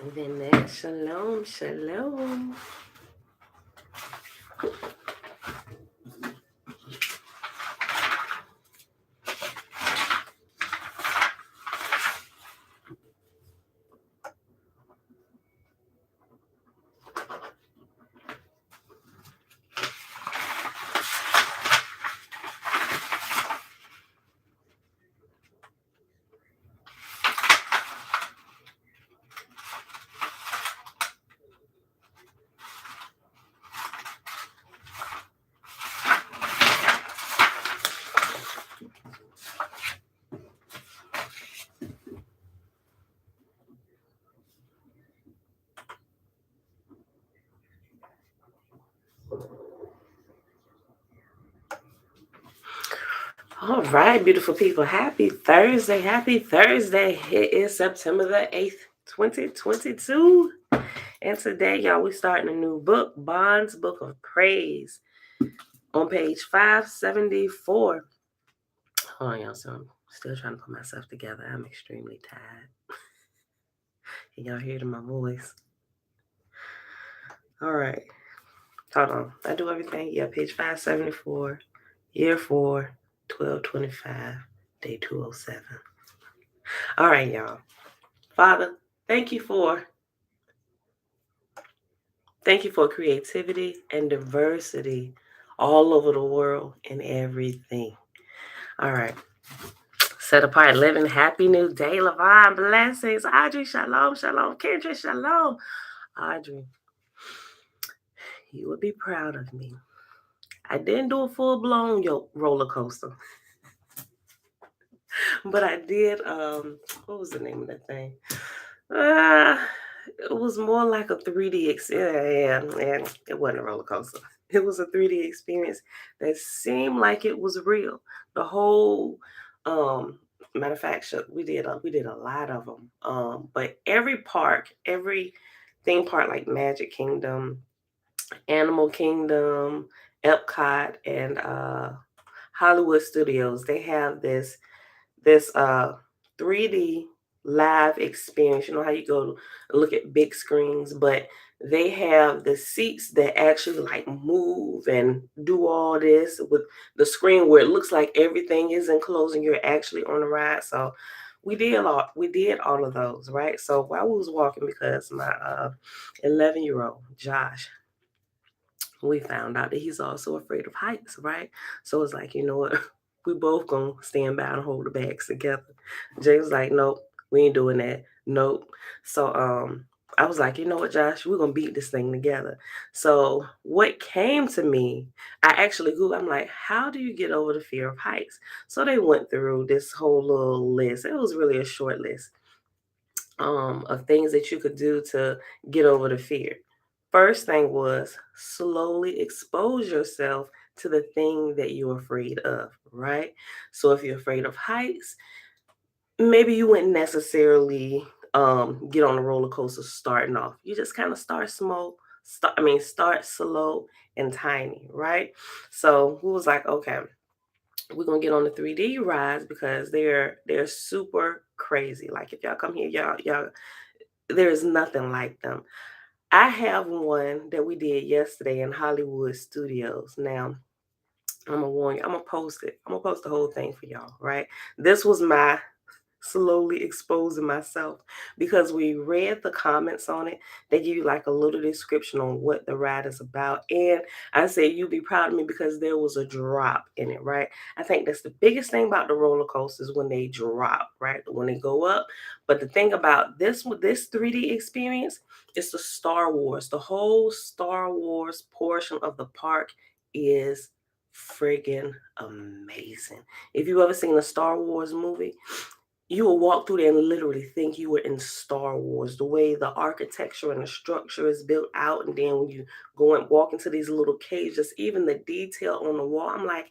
And then next, shalom, shalom. All right, beautiful people. Happy Thursday. Happy Thursday. It is September the 8th, 2022. And today, y'all, we're starting a new book, Bond's Book of Praise, on page 574. Hold on, y'all. So I'm still trying to put myself together. I'm extremely tired. Can y'all hear it in my voice? All right. Hold on. I do everything. Yeah, page 574, year 4, 1225, day 207. All right, y'all. Father, thank you for creativity and diversity all over the world and everything. All right. Set apart, living, happy new day, Levon, blessings. Audrey, shalom, shalom. Kendra, shalom. Audrey, you would be proud of me. I didn't do a full-blown roller coaster, but I did, what was the name of that thing? It was more like a 3D experience. Yeah, it wasn't a roller coaster. It was a 3D experience that seemed like it was real. The whole, matter of fact, we did a lot of them. But every theme park like Magic Kingdom, Animal Kingdom, Epcot, and Hollywood Studios, they have this 3D live experience. You know how you go look at big screens, but they have the seats that actually like move and do all this with the screen where it looks like everything is enclosed and you're actually on the ride. So we did all of those, right? So while we was walking, because my 11-year-old Josh, we found out that he's also afraid of heights, right? So it's like, you know what? We both gonna stand by and hold the bags together. Jay was like, nope, we ain't doing that. Nope. So I was like, you know what, Josh, we're gonna beat this thing together. So what came to me, I actually Googled, I'm like, how do you get over the fear of heights? So they went through this whole little list. It was really a short list of things that you could do to get over the fear. First thing was slowly expose yourself to the thing that you're afraid of, right? So if you're afraid of heights, maybe you wouldn't necessarily get on the roller coaster starting off. You just kind of start small, start slow and tiny, right? So we was like, okay, we're gonna get on the 3D rides because they're super crazy. Like if y'all come here, y'all there's nothing like them. I have one that we did yesterday in Hollywood Studios. Now, I'm gonna warn you, I'm gonna post it. I'm gonna post the whole thing for y'all, right? This was my slowly exposing myself because we read the comments on it. They give you like a little description on what the ride is about. And I said, you be proud of me because there was a drop in it, right? I think that's the biggest thing about the roller coasters when they drop, right? When they go up. But the thing about this with this 3D experience is the Star Wars. The whole Star Wars portion of the park is friggin' amazing. If you ever seen a Star Wars movie, you will walk through there and literally think you were in Star Wars. The way the architecture and the structure is built out, and then when you go and walk into these little cages, even the detail on the wall, I'm like,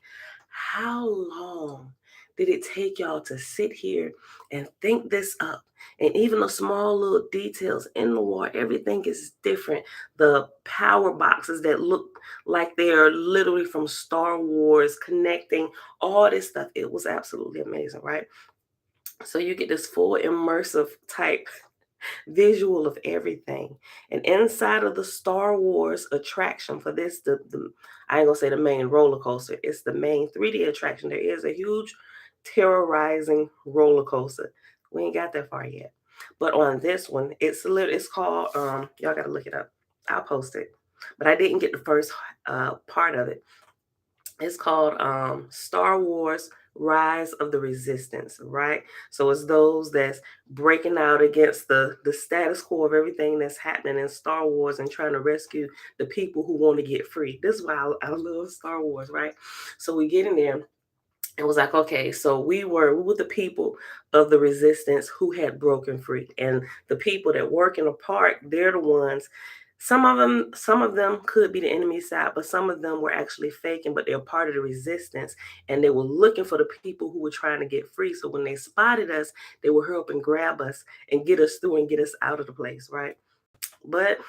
how long did it take y'all to sit here and think this up? And even the small little details in the wall, everything is different. The power boxes that look like they are literally from Star Wars, connecting all this stuff. It was absolutely amazing, right? So you get this full immersive type visual of everything. And inside of the Star Wars attraction for this, the I ain't gonna say the main roller coaster, it's the main 3D attraction. There is a huge terrorizing roller coaster. We ain't got that far yet. But on this one, it's called y'all gotta look it up. I'll post it. But I didn't get the first part of it. It's called Star Wars Rise of the Resistance, right? So it's those that's breaking out against the status quo of everything that's happening in Star Wars and trying to rescue the people who want to get free. This is why I love Star Wars, right? So we get in there. It was like, okay, so we were the people of the resistance who had broken free. And the people that work in the park, they're the ones. Some of them could be the enemy side, but some of them were actually faking, but they're part of the resistance. And they were looking for the people who were trying to get free. So when they spotted us, they would hurry up and grab us and get us through and get us out of the place, right? But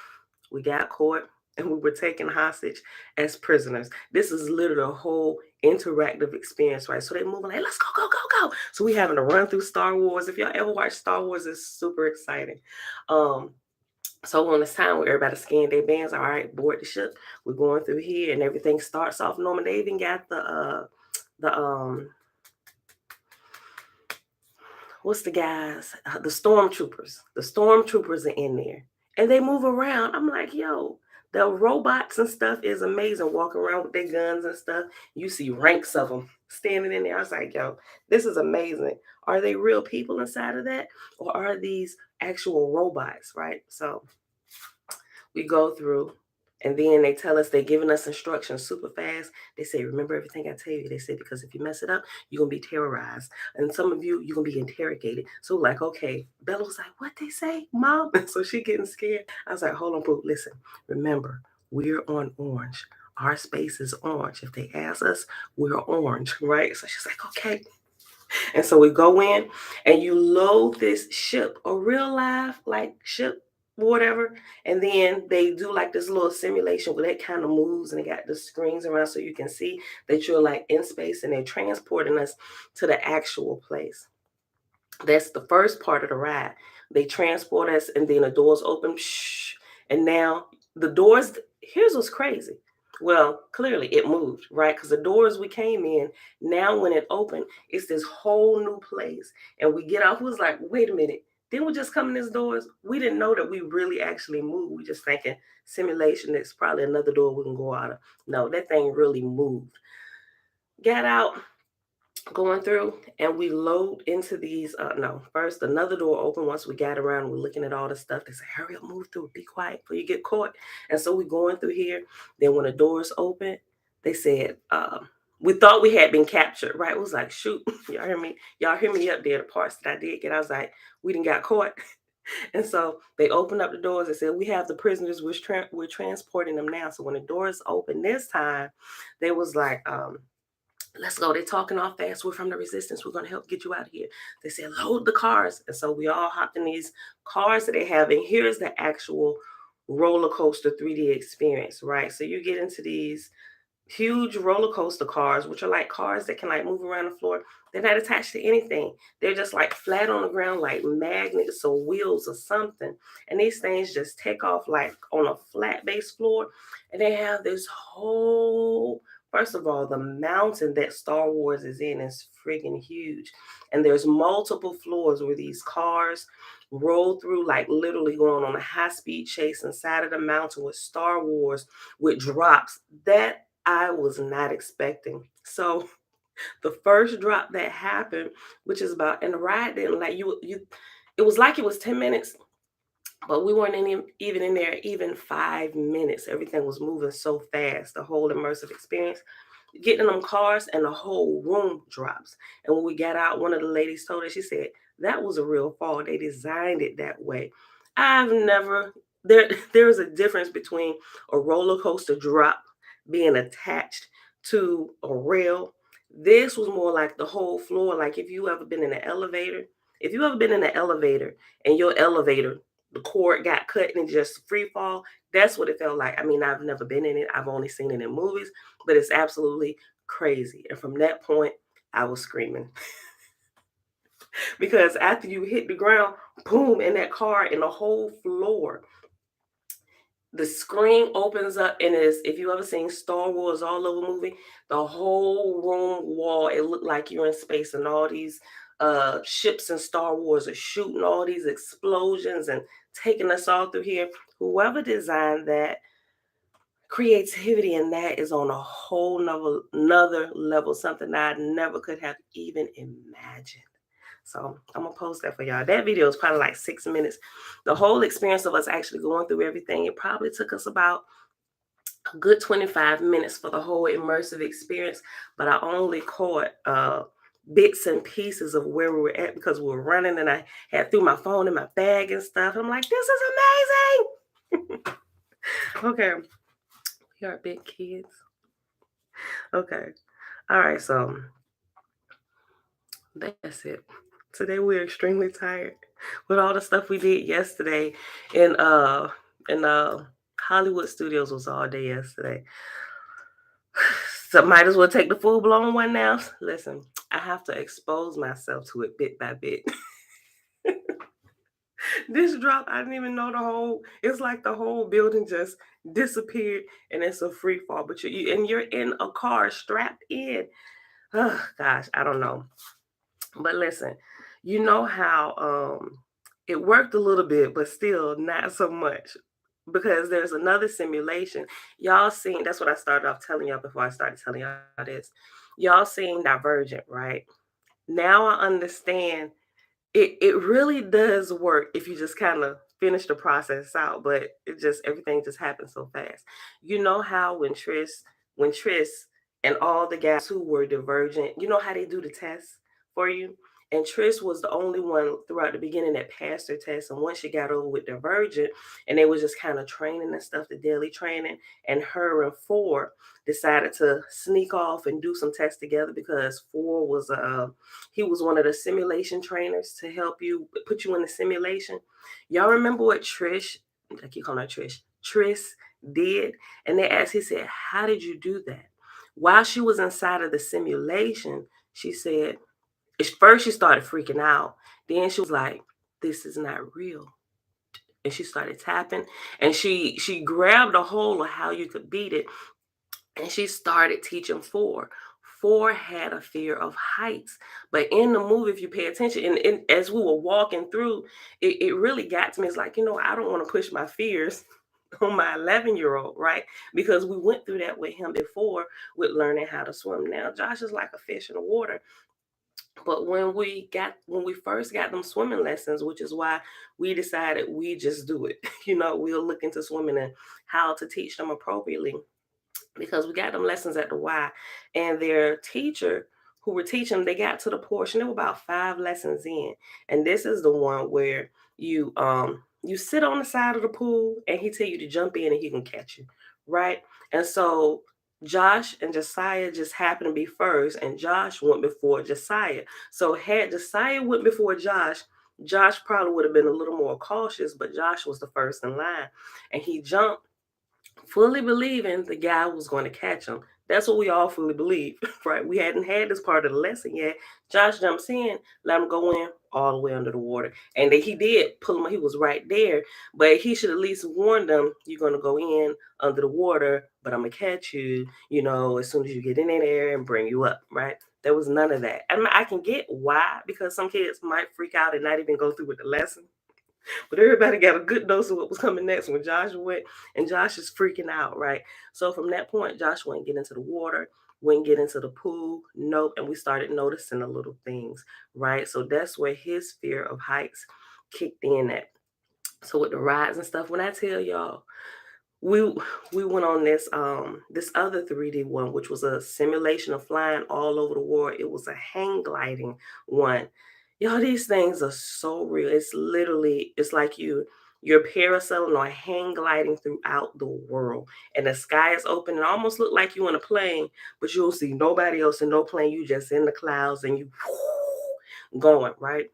we got caught and we were taken hostage as prisoners. This is literally a whole interactive experience, right? So they moving like, let's go, go, go, go. So we having to run through Star Wars. If y'all ever watch Star Wars, it's super exciting. Um, so when it's time where everybody scan their bands, all right, board the ship. We're going through here and everything starts off normal. They even got the what's the guys? The stormtroopers. The stormtroopers are in there and they move around. I'm like, yo, the robots and stuff is amazing. Walking around with their guns and stuff. You see ranks of them standing in there. I was like, yo, this is amazing. Are they real people inside of that? Or are these actual robots, right? So we go through and then they tell us they're giving us instructions super fast. They say, remember everything I tell you. They say, because if you mess it up, you're gonna be terrorized. And some of you, you're gonna be interrogated. So like, okay, Bella was like, what they say, mom? So she getting scared. I was like, hold on, Pooh, listen, remember, we're on orange. Our space is orange. If they ask us, we're orange, right? So she's like, okay. And so we go in and you load this ship, a real life like ship, whatever. And then they do like this little simulation where that kind of moves and they got the screens around so you can see that you're like in space and they're transporting us to the actual place. That's the first part of the ride. They transport us, and then the doors open. Shh, and now the doors. Here's what's crazy. Well, clearly it moved, right? Because the doors we came in, now when it opened, it's this whole new place. And we get out. Who's like, wait a minute. Didn't we just come in these doors? We didn't know that we really actually moved. We just thinking simulation. It's probably another door we can go out of. No, that thing really moved. Got out, going through and we load into these no, first another door open. Once we got around, we're looking at all the stuff. They say, hurry up, move through, be quiet before you get caught. And so we going through here. Then when the doors open, they said we thought we had been captured, right? It was like, shoot. Y'all hear me up there, the parts that I did get. I was like, we didn't got caught. And so they opened up the doors and said, we have the prisoners, we're transporting them now. So when the doors open this time, they was like, let's go. They're talking all fast. We're from the resistance. We're going to help get you out of here. They said, load the cars. And so we all hopped in these cars that they have. And here's the actual roller coaster 3D experience, right? So you get into these huge roller coaster cars, which are like cars that can like move around the floor. They're not attached to anything. They're just like flat on the ground, like magnets or wheels or something. And these things just take off like on a flat base floor. And they have this whole, first of all, the mountain that Star Wars is in is freaking huge. And there's multiple floors where these cars roll through, like literally going on a high-speed chase inside of the mountain with Star Wars with drops. That I was not expecting. So the first drop that happened, which is about, and the ride didn't like you, it was like it was 10 minutes, but we weren't even in there even 5 minutes. Everything was moving so fast, the whole immersive experience. Get in them cars and the whole room drops. And when we got out, one of the ladies told us, she said, that was a real fall. They designed it that way. I've never there is a difference between a roller coaster drop being attached to a rail. This was more like the whole floor. Like if you ever been in an elevator, if you ever been in an elevator and your elevator, the cord got cut and it just free fall, that's what it felt like. I mean, I've never been in it. I've only seen it in movies, but it's absolutely crazy. And from that point, I was screaming because after you hit the ground, boom, in that car and the whole floor, the screen opens up and is, if you ever seen Star Wars all over movie, the whole room wall, it looked like you're in space and all these ships in Star Wars are shooting all these explosions and taking us all through here. Whoever designed that, creativity in that is on a whole another level, something I never could have even imagined. So I'm gonna post that for y'all. That video is probably like 6 minutes. The whole experience of us actually going through everything, it probably took us about a good 25 minutes for the whole immersive experience, but I only caught bits and pieces of where we were at because we were running and I had threw my phone in my bag and stuff. I'm like, this is amazing. Okay, we are big kids. Okay. All right, so that's it. Today we're extremely tired with all the stuff we did yesterday in Hollywood Studios was all day yesterday. So might as well take the full blown one now. Listen, I have to expose myself to it bit by bit. This drop, I didn't even know the whole. It's like the whole building just disappeared, and it's a free fall. But you're in a car strapped in. Oh, gosh, I don't know. But listen, you know how it worked a little bit, but still not so much because there's another simulation. Y'all seen, that's what I started off telling y'all before I started telling y'all this. Y'all seen Divergent, right? Now I understand it really does work if you just kind of finish the process out, but it just everything just happens so fast. You know how when Tris and all the guys who were divergent, you know how they do the test for you? And Tris was the only one throughout the beginning that passed her test. And once she got over with Divergent, and they was just kind of training and stuff, the daily training, and her and Four decided to sneak off and do some tests together because Four was he was one of the simulation trainers to help you put you in the simulation. Y'all remember what I keep calling her Tris did? And they asked, he said, how did you do that? While she was inside of the simulation, she said, at first she started freaking out. Then she was like, this is not real. And she started tapping and she grabbed a hold of how you could beat it and she started teaching Four. Four had a fear of heights, but in the movie, if you pay attention, and as we were walking through, it really got to me. It's like, I don't want to push my fears on my 11-year-old, right? Because we went through that with him before with learning how to swim. Now, Josh is like a fish in the water. But when we first got them swimming lessons, which is why we decided we just do it, we'll look into swimming and how to teach them appropriately because we got them lessons at the Y, and their teacher who were teaching, they got to the portion. They were about 5 lessons in, and this is the one where you sit on the side of the pool, and he tell you to jump in, and he can catch you, right? And so Josh and Josiah just happened to be first, and Josh went before Josiah. So had Josiah went before Josh probably would have been a little more cautious, but Josh was the first in line, and he jumped fully believing the guy was going to catch him. That's what we all fully believe, right? We hadn't had this part of the lesson yet. Josh jumps in, let him go in all the way under the water. And he did pull him, he was right there, but he should at least warn them, you're going to go in under the water, but I'm going to catch you, as soon as you get in there and bring you up, right? There was none of that. I mean, I can get why, because some kids might freak out and not even go through with the lesson. But everybody got a good dose of what was coming next when Josh went, and Josh is freaking out, right? So from that point, Josh wouldn't get into the water, wouldn't get into the pool, nope. And we started noticing the little things, right? So that's where his fear of heights kicked in at. So with the rides and stuff, when I tell y'all, we we went on this other 3D one, which was a simulation of flying all over the world. It was a hang gliding one. Y'all, these things are so real. It's literally, it's like you're parasailing or hang gliding throughout the world, and the sky is open. It almost look like you in a plane, but you'll see nobody else in no plane. You just in the clouds and you going right.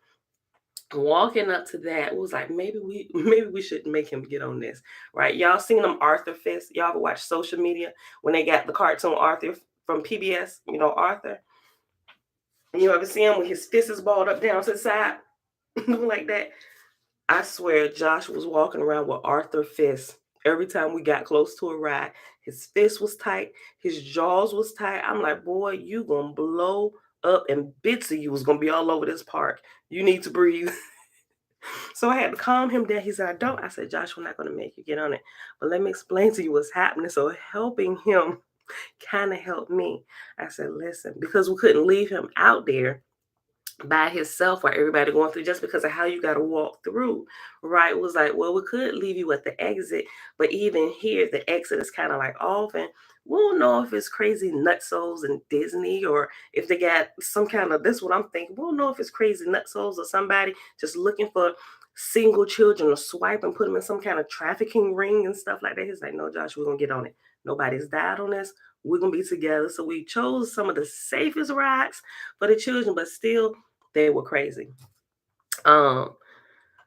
Walking up to that was like, maybe we should make him get on this, right? Y'all seen them Arthur fists? Y'all ever watch social media when they got the cartoon Arthur from PBS? You know Arthur. You ever see him when his fist is balled up down to the side, like that? I swear, Josh was walking around with Arthur fists every time we got close to a ride. His fist was tight, his jaws was tight. I'm like, boy, you gonna blow up, and bits of you was gonna be all over this park. You need to breathe. So I had to calm him down. He said, I don't. I said, Josh, we're not going to make you get on it. But let me explain to you what's happening. So helping him kind of helped me. I said, listen, because we couldn't leave him out there by himself or everybody going through just because of how you got to walk through, right? It was like, well, we could leave you at the exit, but even here, the exit is kind of like off, and we don't know if it's crazy nutsos in Disney or if they got some kind of, this what I'm thinking. We don't know if it's crazy nutsos or somebody just looking for single children to swipe and put them in some kind of trafficking ring and stuff like that. He's like, no, Josh, we're gonna get on it. Nobody's died on this. We're gonna be together. So we chose some of the safest rides for the children, but still they were crazy. Um,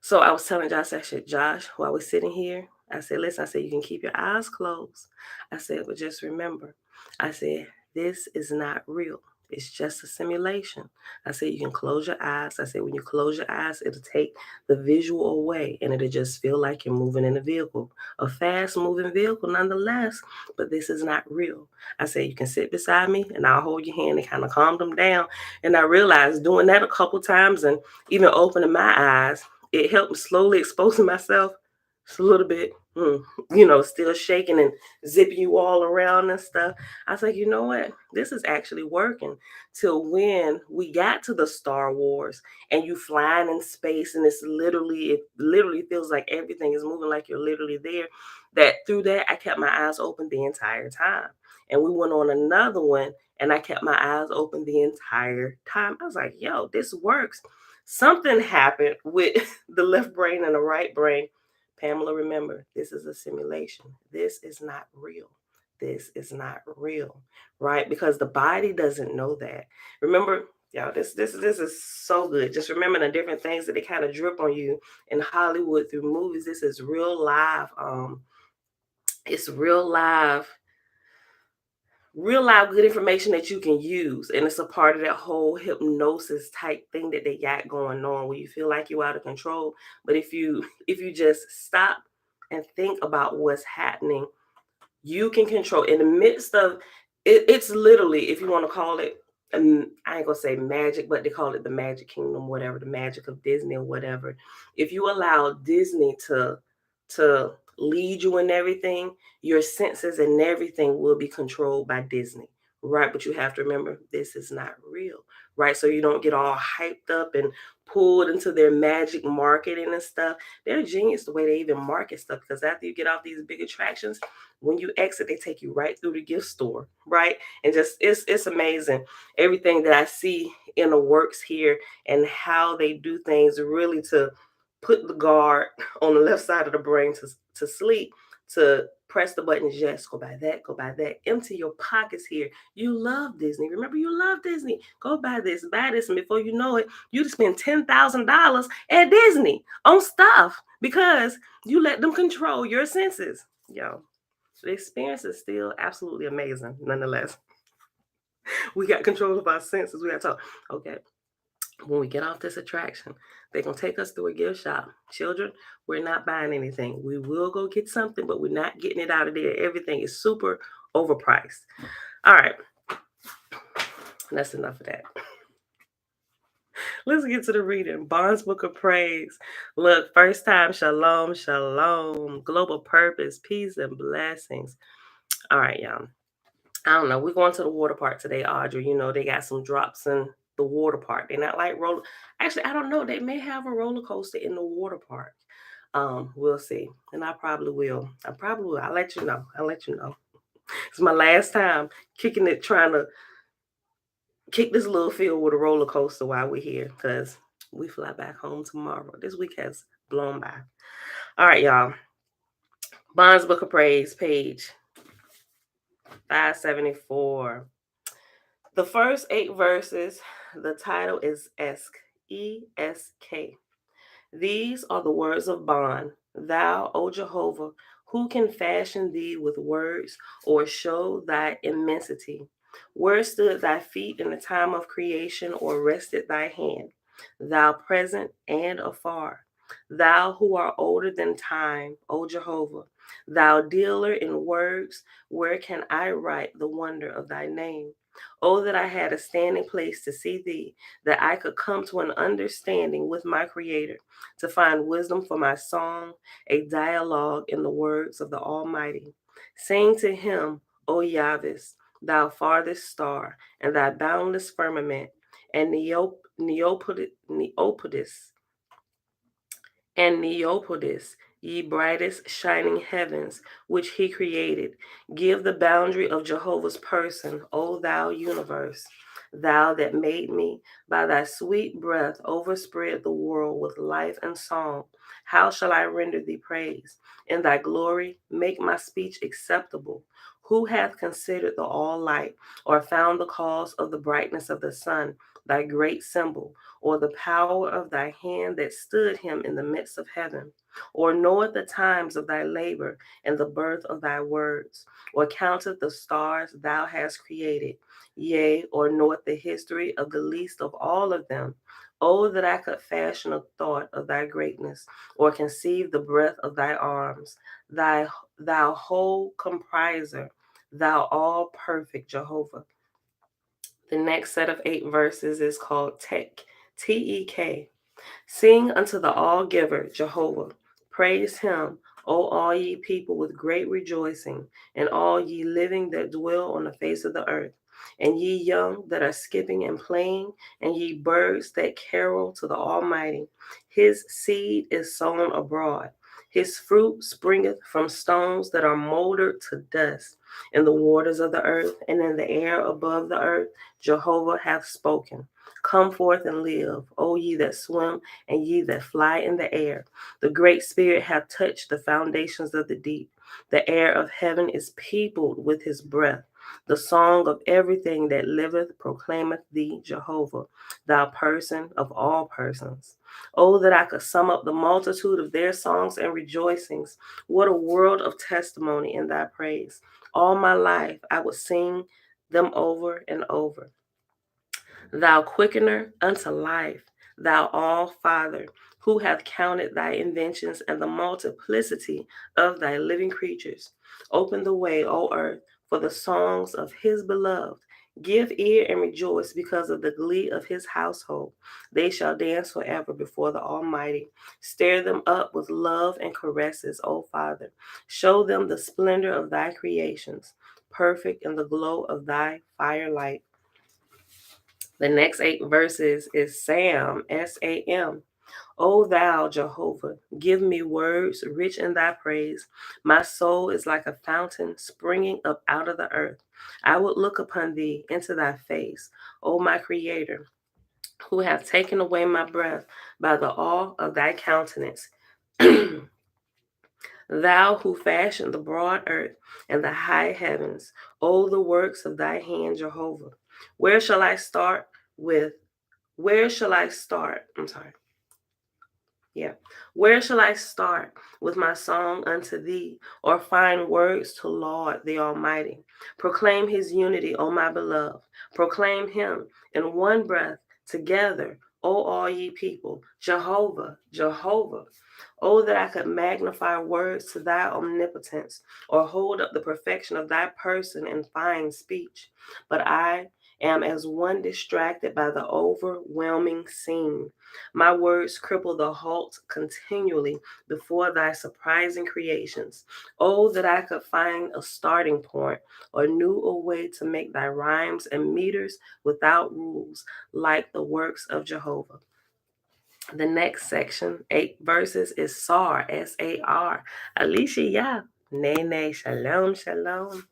so I was telling Josh, I said, Josh, while we're sitting here, I said, listen, I said, you can keep your eyes closed. I said, but just remember, I said, this is not real. It's just a simulation. I said, you can close your eyes. I said, when you close your eyes, it'll take the visual away and it'll just feel like you're moving in a vehicle, a fast moving vehicle nonetheless, but this is not real. I said, you can sit beside me and I'll hold your hand and kind of calm them down. And I realized doing that a couple times and even opening my eyes, it helped me slowly exposing myself just a little bit, still shaking and zipping you all around and stuff. I was like, you know what? This is actually working. Till when we got to the Star Wars and you flying in space and it literally feels like everything is moving like you're literally there. That through that, I kept my eyes open the entire time. And we went on another one and I kept my eyes open the entire time. I was like, yo, this works. Something happened with the left brain and the right brain. Pamela, remember, this is a simulation. This is not real. This is not real, right? Because the body doesn't know that. Remember, y'all, this is so good. Just remember the different things that they kind of drip on you in Hollywood through movies. This is real live. It's real live good information that you can use, and it's a part of that whole hypnosis type thing that they got going on where you feel like you're out of control. But if you just stop and think about what's happening, you can control in the midst of it. It's literally, if you want to call it, I ain't gonna say magic, but they call it the magic kingdom, whatever, the magic of Disney or whatever. If you allow Disney to lead you in everything, your senses and everything will be controlled by Disney, right? But you have to remember this is not real, right? So you don't get all hyped up and pulled into their magic marketing and stuff. They're genius the way they even market stuff, because after you get off these big attractions, when you exit, they take you right through the gift store, right? And just it's amazing everything that I see in the works here and how they do things really to put the guard on the left side of the brain to sleep, to press the buttons, yes, go buy that, empty your pockets here. You love Disney. Remember, you love Disney. Go buy this. And before you know it, you just spend $10,000 at Disney on stuff because you let them control your senses. Yo, the experience is still absolutely amazing, nonetheless. We got control of our senses. We got to talk. Okay, when we get off this attraction, they're going to take us through a gift shop. Children, we're not buying anything. We will go get something, but we're not getting it out of there. Everything is super overpriced. All right, that's enough of that. Let's get to the reading. Bond's Book of Praise. Look, first time, shalom, shalom, global purpose, peace, and blessings. All right, y'all. I don't know. We're going to the water park today, Audrey. You know, they got some drops in the water park. They're not like roller. Actually, I don't know. They may have a roller coaster in the water park. We'll see. And I probably will. I'll let you know. I'll let you know. It's my last time kicking it, trying to kick this little field with a roller coaster while we're here, because we fly back home tomorrow. This week has blown by. All right, y'all. Bond's Book of Praise, page 574. The first 8 verses, the title is Esk, E-S-K. These are the words of bond. Thou, O Jehovah, who can fashion thee with words or show thy immensity? Where stood thy feet in the time of creation, or rested thy hand? Thou present and afar. Thou who art older than time, O Jehovah, thou dealer in words, where can I write the wonder of thy name? Oh, that I had a standing place to see thee, that I could come to an understanding with my Creator, to find wisdom for my song, a dialogue in the words of the Almighty. Sing to him, O Yavis, thou farthest star, and thy boundless firmament, and Neopodis, ye brightest shining heavens, which he created. Give the boundary of Jehovah's person, O thou universe. Thou that made me, by thy sweet breath overspread the world with life and song. How shall I render thee praise? In thy glory, make my speech acceptable. Who hath considered the all light, or found the cause of the brightness of the sun, thy great symbol, or the power of thy hand that stood him in the midst of heaven? Or knoweth the times of thy labor and the birth of thy words? Or counteth the stars thou hast created? Yea, or knoweth the history of the least of all of them? Oh, that I could fashion a thought of thy greatness, or conceive the breadth of thy arms, thou whole compriser, thou all perfect Jehovah. The next set of 8 verses is called Tek, Tek. Sing unto the all-giver, Jehovah. Praise him, O all ye people, with great rejoicing, and all ye living that dwell on the face of the earth, and ye young that are skipping and playing, and ye birds that carol to the Almighty. His seed is sown abroad. His fruit springeth from stones that are moldered to dust. In the waters of the earth and in the air above the earth, Jehovah hath spoken. Come forth and live, O ye that swim, and ye that fly in the air. The great Spirit hath touched the foundations of the deep. The air of heaven is peopled with his breath. The song of everything that liveth proclaimeth thee, Jehovah, thou person of all persons. Oh, that I could sum up the multitude of their songs and rejoicings. What a world of testimony in thy praise. All my life I would sing them over and over. Thou quickener unto life, thou all Father, who hath counted thy inventions and the multiplicity of thy living creatures. Open the way, O earth, for the songs of his beloved. Give ear and rejoice because of the glee of his household. They shall dance forever before the Almighty. Stir them up with love and caresses, O Father. Show them the splendor of thy creations, perfect in the glow of thy firelight. The next 8 verses is Sam, S-A-M. O thou, Jehovah, give me words rich in thy praise. My soul is like a fountain springing up out of the earth. I would look upon thee into thy face, O my Creator, who have taken away my breath by the awe of thy countenance. Thou who fashioned the broad earth and the high heavens, O the works of thy hand, Jehovah. Where shall I start with? Where shall I start? I'm sorry. Yeah. Where shall I start with my song unto thee, or find words to laud the Almighty? Proclaim his unity, O my beloved. Proclaim him in one breath together, O all ye people. Jehovah, Jehovah. Oh, that I could magnify words to thy omnipotence, or hold up the perfection of thy person in fine speech. But I am as one distracted by the overwhelming scene. My words cripple the halt continually before thy surprising creations. Oh, that I could find a starting point, or knew a way to make thy rhymes and meters without rules, like the works of Jehovah. The next section, 8 verses, is Sar, S-A-R. Alicia, yeah. Nene, shalom, shalom.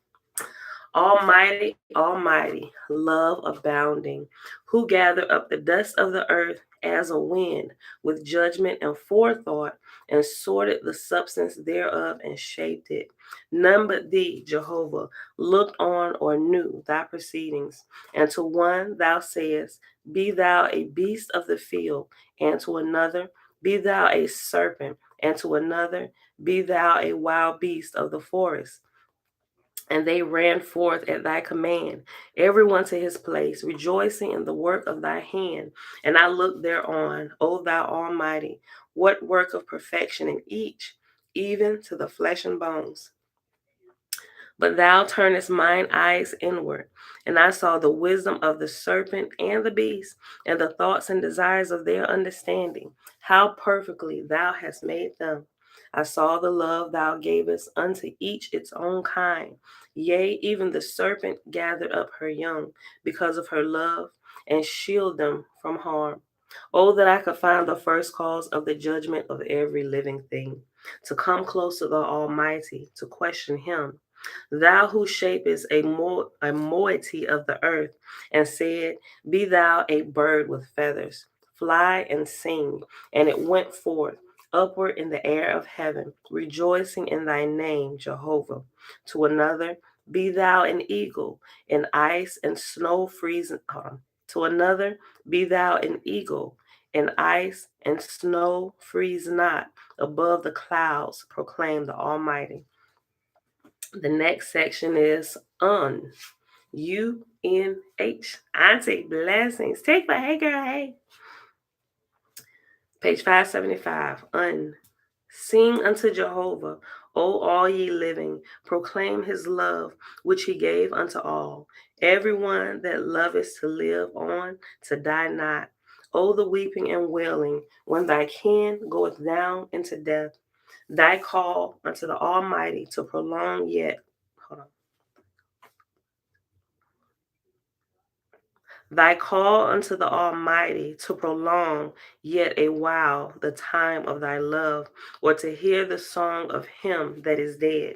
Almighty, Almighty, love abounding, who gathered up the dust of the earth as a wind with judgment and forethought, and sorted the substance thereof and shaped it. None but thee, Jehovah, looked on or knew thy proceedings. And to one thou sayest, be thou a beast of the field, and to another, be thou a serpent, and to another, be thou a wild beast of the forest. And they ran forth at thy command, every one to his place, rejoicing in the work of thy hand. And I looked thereon, O thou Almighty, what work of perfection in each, even to the flesh and bones. But thou turnest mine eyes inward, and I saw the wisdom of the serpent and the beast, and the thoughts and desires of their understanding, how perfectly thou hast made them. I saw the love thou gavest unto each its own kind. Yea, even the serpent gathered up her young because of her love, and shield them from harm. Oh, that I could find the first cause of the judgment of every living thing, to come close to the Almighty, to question him. Thou who shapest a moiety of the earth, and said, be thou a bird with feathers, fly and sing. And it went forth upward in the air of heaven, rejoicing in thy name, Jehovah. To another, be thou an eagle, in ice and snow freezing. To another, be thou an eagle, in ice and snow freeze not. Above the clouds proclaim the Almighty. The next section is un. UNH. Auntie blessings. Take my hey girl, hey. Page 575. Un. Sing unto Jehovah, O all ye living, proclaim his love, which he gave unto all. Everyone that loveth to live on, to die not. O the weeping and wailing, when thy kin goeth down into death. Thy call unto the Almighty to prolong yet. Hold on. Thy call unto the Almighty to prolong yet a while the time of thy love, or to hear the song of him that is dead.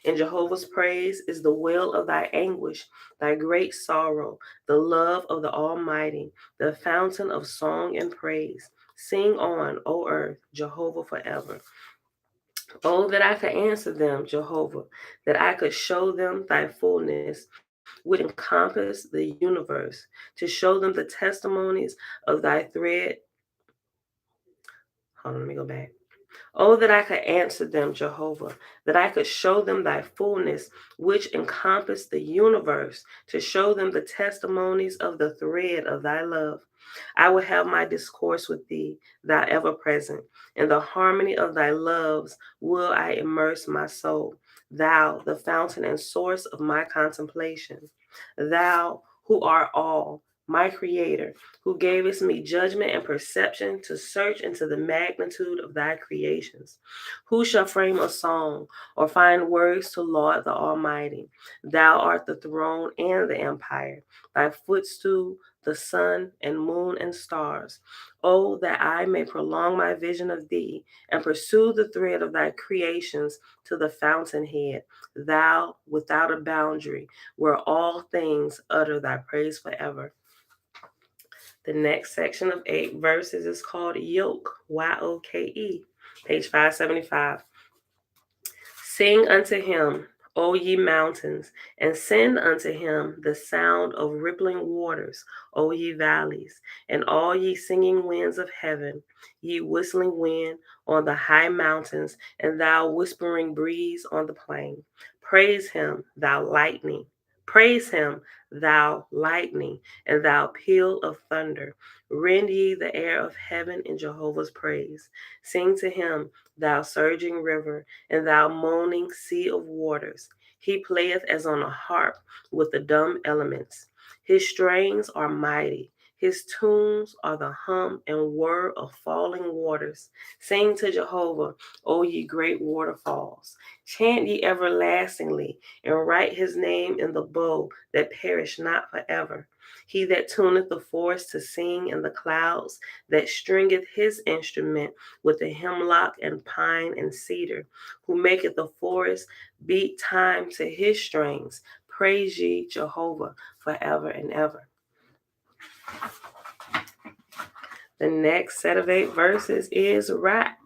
In Jehovah's praise is the wail of thy anguish, thy great sorrow, the love of the Almighty, the fountain of song and praise. Sing on, O earth, Jehovah forever. Oh, that I could answer them, Jehovah, that I could show them thy fullness, which encompass the universe, to show them the testimonies of thy thread. Hold on, let me go back. Oh, that I could answer them, Jehovah, that I could show them thy fullness, which encompass the universe, to show them the testimonies of the thread of thy love. I will have my discourse with thee, thou ever present. In the harmony of thy loves will I immerse my soul, thou, the fountain and source of my contemplation. Thou, who art all, my creator, who gavest me judgment and perception to search into the magnitude of thy creations. Who shall frame a song or find words to laud the Almighty? Thou art the throne and the empire, thy footstool, the sun and moon and stars. Oh, that I may prolong my vision of thee and pursue the thread of thy creations to the fountainhead, thou without a boundary, where all things utter thy praise forever. The next section of 8 verses is called Yoke, Y-O-K-E, page 575. Sing unto him, O ye mountains, and send unto him the sound of rippling waters, O ye valleys, and all ye singing winds of heaven, ye whistling wind on the high mountains, and thou whispering breeze on the plain. Praise him, thou lightning. Praise him, thou lightning, and thou peal of thunder. Rend ye the air of heaven in Jehovah's praise. Sing to him, thou surging river, and thou moaning sea of waters. He playeth as on a harp with the dumb elements. His strings are mighty. His tunes are the hum and whir of falling waters. Sing to Jehovah, O ye great waterfalls. Chant ye everlastingly, and write his name in the bow that perish not forever. He that tuneth the forest to sing in the clouds, that stringeth his instrument with the hemlock and pine and cedar, who maketh the forest beat time to his strings. Praise ye Jehovah forever and ever. The next set of 8 verses is rock,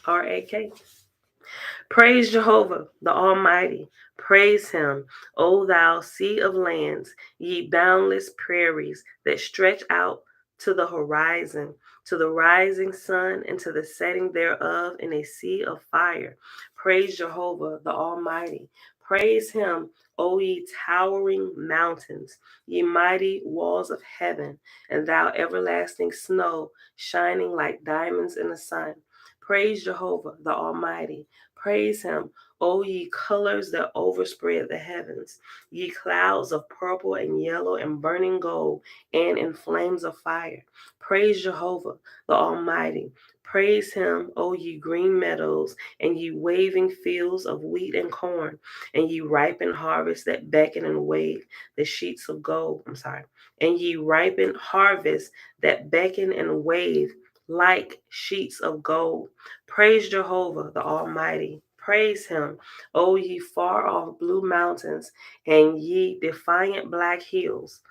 R-A-K. Praise Jehovah, the Almighty. Praise him, O thou sea of lands, ye boundless prairies that stretch out to the horizon, to the rising sun and to the setting thereof in a sea of fire. Praise Jehovah, the Almighty. Praise him, O ye towering mountains, ye mighty walls of heaven, and thou everlasting snow shining like diamonds in the sun. Praise Jehovah, the Almighty. Praise him, O ye colors that overspread the heavens, ye clouds of purple and yellow and burning gold and in flames of fire. Praise Jehovah, the Almighty. Praise him, O ye green meadows, and ye waving fields of wheat and corn, and ye ripened harvests that beckon and wave the sheets of gold. And ye ripened harvests that beckon and wave like sheets of gold. Praise Jehovah, the Almighty. Praise him, O ye far off blue mountains, and ye defiant black hills.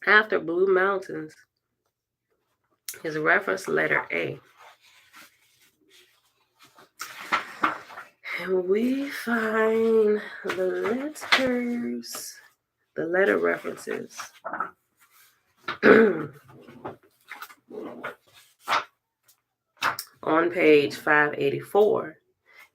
After blue mountains is reference letter A. And we find the letter references. On page 584.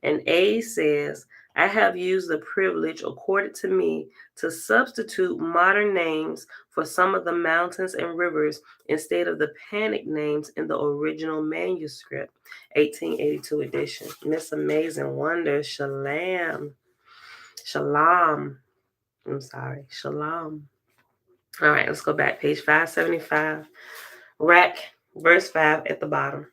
And A says, I have used the privilege accorded to me to substitute modern names for some of the mountains and rivers instead of the panic names in the original manuscript, 1882 edition. Miss Amazing Wonder, Shalom. Shalom. Shalom. All right, let's go back. Page 575. Rack, verse 5 at the bottom.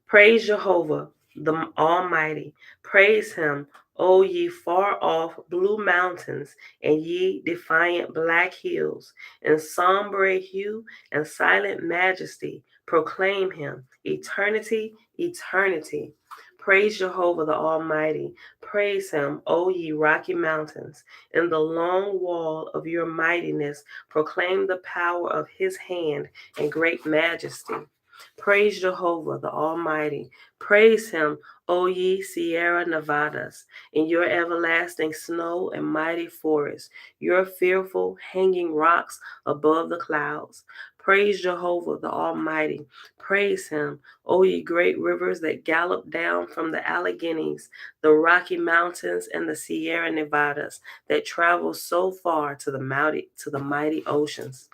Praise Jehovah, the Almighty. Praise him, O ye far off blue mountains, and ye defiant black hills. In sombre hue and silent majesty, proclaim him. Eternity, eternity. Praise Jehovah, the Almighty. Praise him, O ye rocky mountains. In the long wall of your mightiness, proclaim the power of his hand and great majesty. Praise Jehovah, the Almighty. Praise him, O ye Sierra Nevadas, in your everlasting snow and mighty forests, your fearful hanging rocks above the clouds. Praise Jehovah, the Almighty. Praise him, O ye great rivers that gallop down from the Alleghenies, the Rocky Mountains, and the Sierra Nevadas that travel so far to the mighty oceans.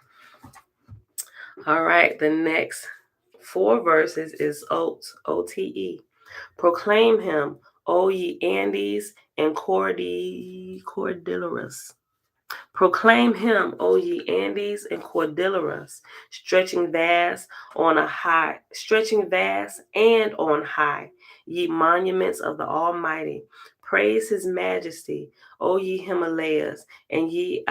All right, the next 4 verses is OTE. Proclaim him, O ye Andes and Cordilleras. Proclaim him, O ye Andes and Cordilleras, stretching vast and on high, ye monuments of the Almighty. Praise his majesty, O ye Himalayas, and ye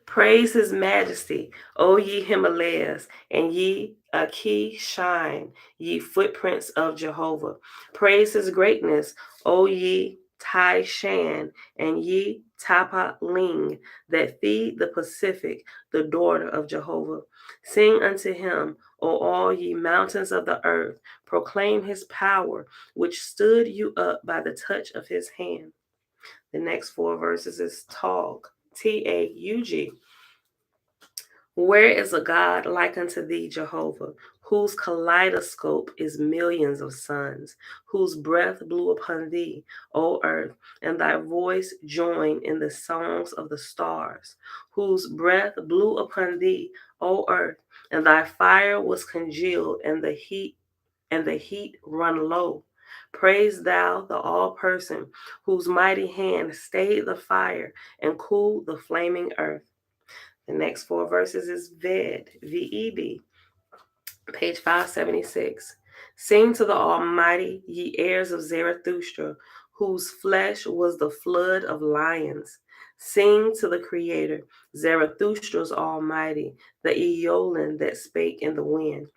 Praise his majesty, O ye Himalayas, and ye Aki shine, ye footprints of Jehovah. Praise his greatness, O ye Tai Shan, and ye Tapa Ling, that feed the Pacific, the daughter of Jehovah. Sing unto him, O all ye mountains of the earth. Proclaim his power, which stood you up by the touch of his hand. The next 4 verses is Taug, Taug. Where is a God like unto thee, Jehovah, whose kaleidoscope is millions of suns, whose breath blew upon thee, O earth, and thy voice joined in the songs of the stars, whose breath blew upon thee, O earth, and thy fire was congealed, and the heat run low. Praise thou the all-person, whose mighty hand stayed the fire and cooled the flaming earth. The next 4 verses is Ved, V-E-D, page 576. Sing to the Almighty, ye heirs of Zarathustra, whose flesh was the flood of lions. Sing to the Creator, Zarathustra's Almighty, the Aeolin that spake in the wind.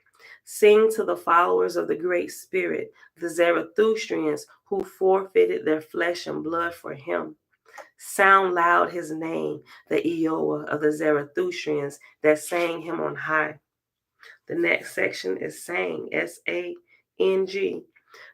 Sing to the followers of the Great Spirit, the Zarathustrians who forfeited their flesh and blood for him. Sound loud his name, the Eoah of the Zarathustrians that sang him on high. The next section is Sang, S-A-N-G.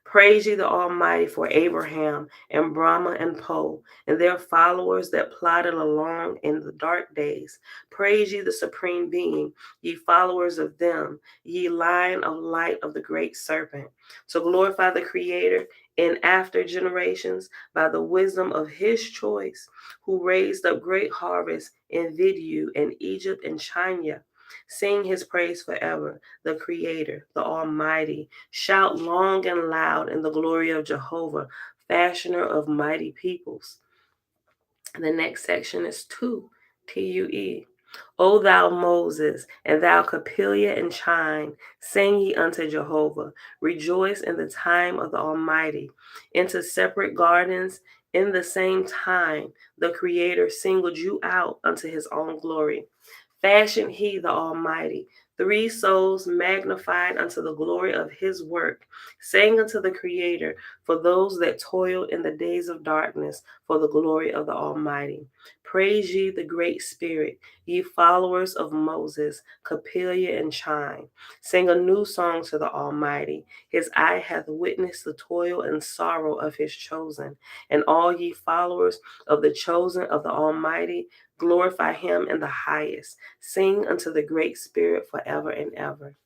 Praise ye the Almighty for Abraham and Brahma and Poe and their followers that plodded along in the dark days. Praise ye the Supreme Being, ye followers of them, ye line of light of the great serpent. To glorify the Creator in after generations by the wisdom of his choice, who raised up great harvests in Vidu and Egypt and China. Sing his praise forever, the Creator, the Almighty. Shout long and loud in the glory of Jehovah, fashioner of mighty peoples. The next section is Tue, T-U-E. O thou Moses, and thou Capelia and Chine, sing ye unto Jehovah. Rejoice in the time of the Almighty. Into separate gardens in the same time the Creator singled you out unto his own glory. Fashioned he the Almighty 3 souls magnified unto the glory of his work, saying unto the Creator, for those that toil in the days of darkness, for the glory of the Almighty. Praise ye the Great Spirit, ye followers of Moses, Capelia and Chine. Sing a new song to the Almighty. His eye hath witnessed the toil and sorrow of his chosen. And all ye followers of the chosen of the Almighty, glorify him in the highest. Sing unto the Great Spirit forever and ever.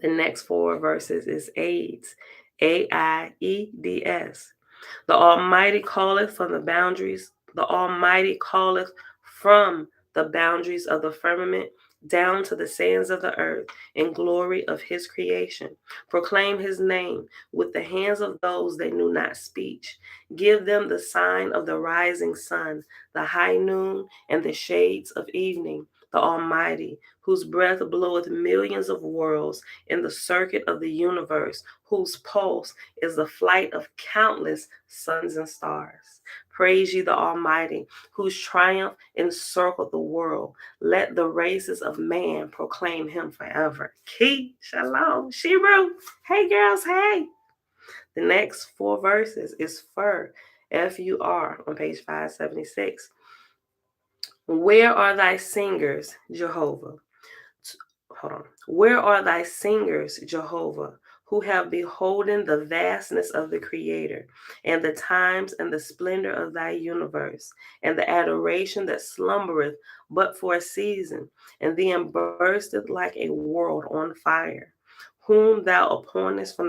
The next 4 verses is AIDS, A-I-E-D-S. The Almighty calleth from the boundaries. The Almighty calleth from the boundaries of the firmament down to the sands of the earth in glory of his creation. Proclaim his name with the hands of those that knew not speech. Give them the sign of the rising sun, the high noon, and the shades of evening. The Almighty, whose breath bloweth millions of worlds in the circuit of the universe, whose pulse is the flight of countless suns and stars. Praise ye the Almighty, whose triumph encircled the world. Let the races of man proclaim him forever. Ki, shalom, Shibru. Hey girls, hey. The next 4 verses is Fur, F-U-R, on page 576. Where are thy singers, Jehovah? Hold on. Where are thy singers, Jehovah, who have beholden the vastness of the Creator, and the times and the splendor of thy universe, and the adoration that slumbereth but for a season, and then bursteth like a world on fire, whom thou appointest from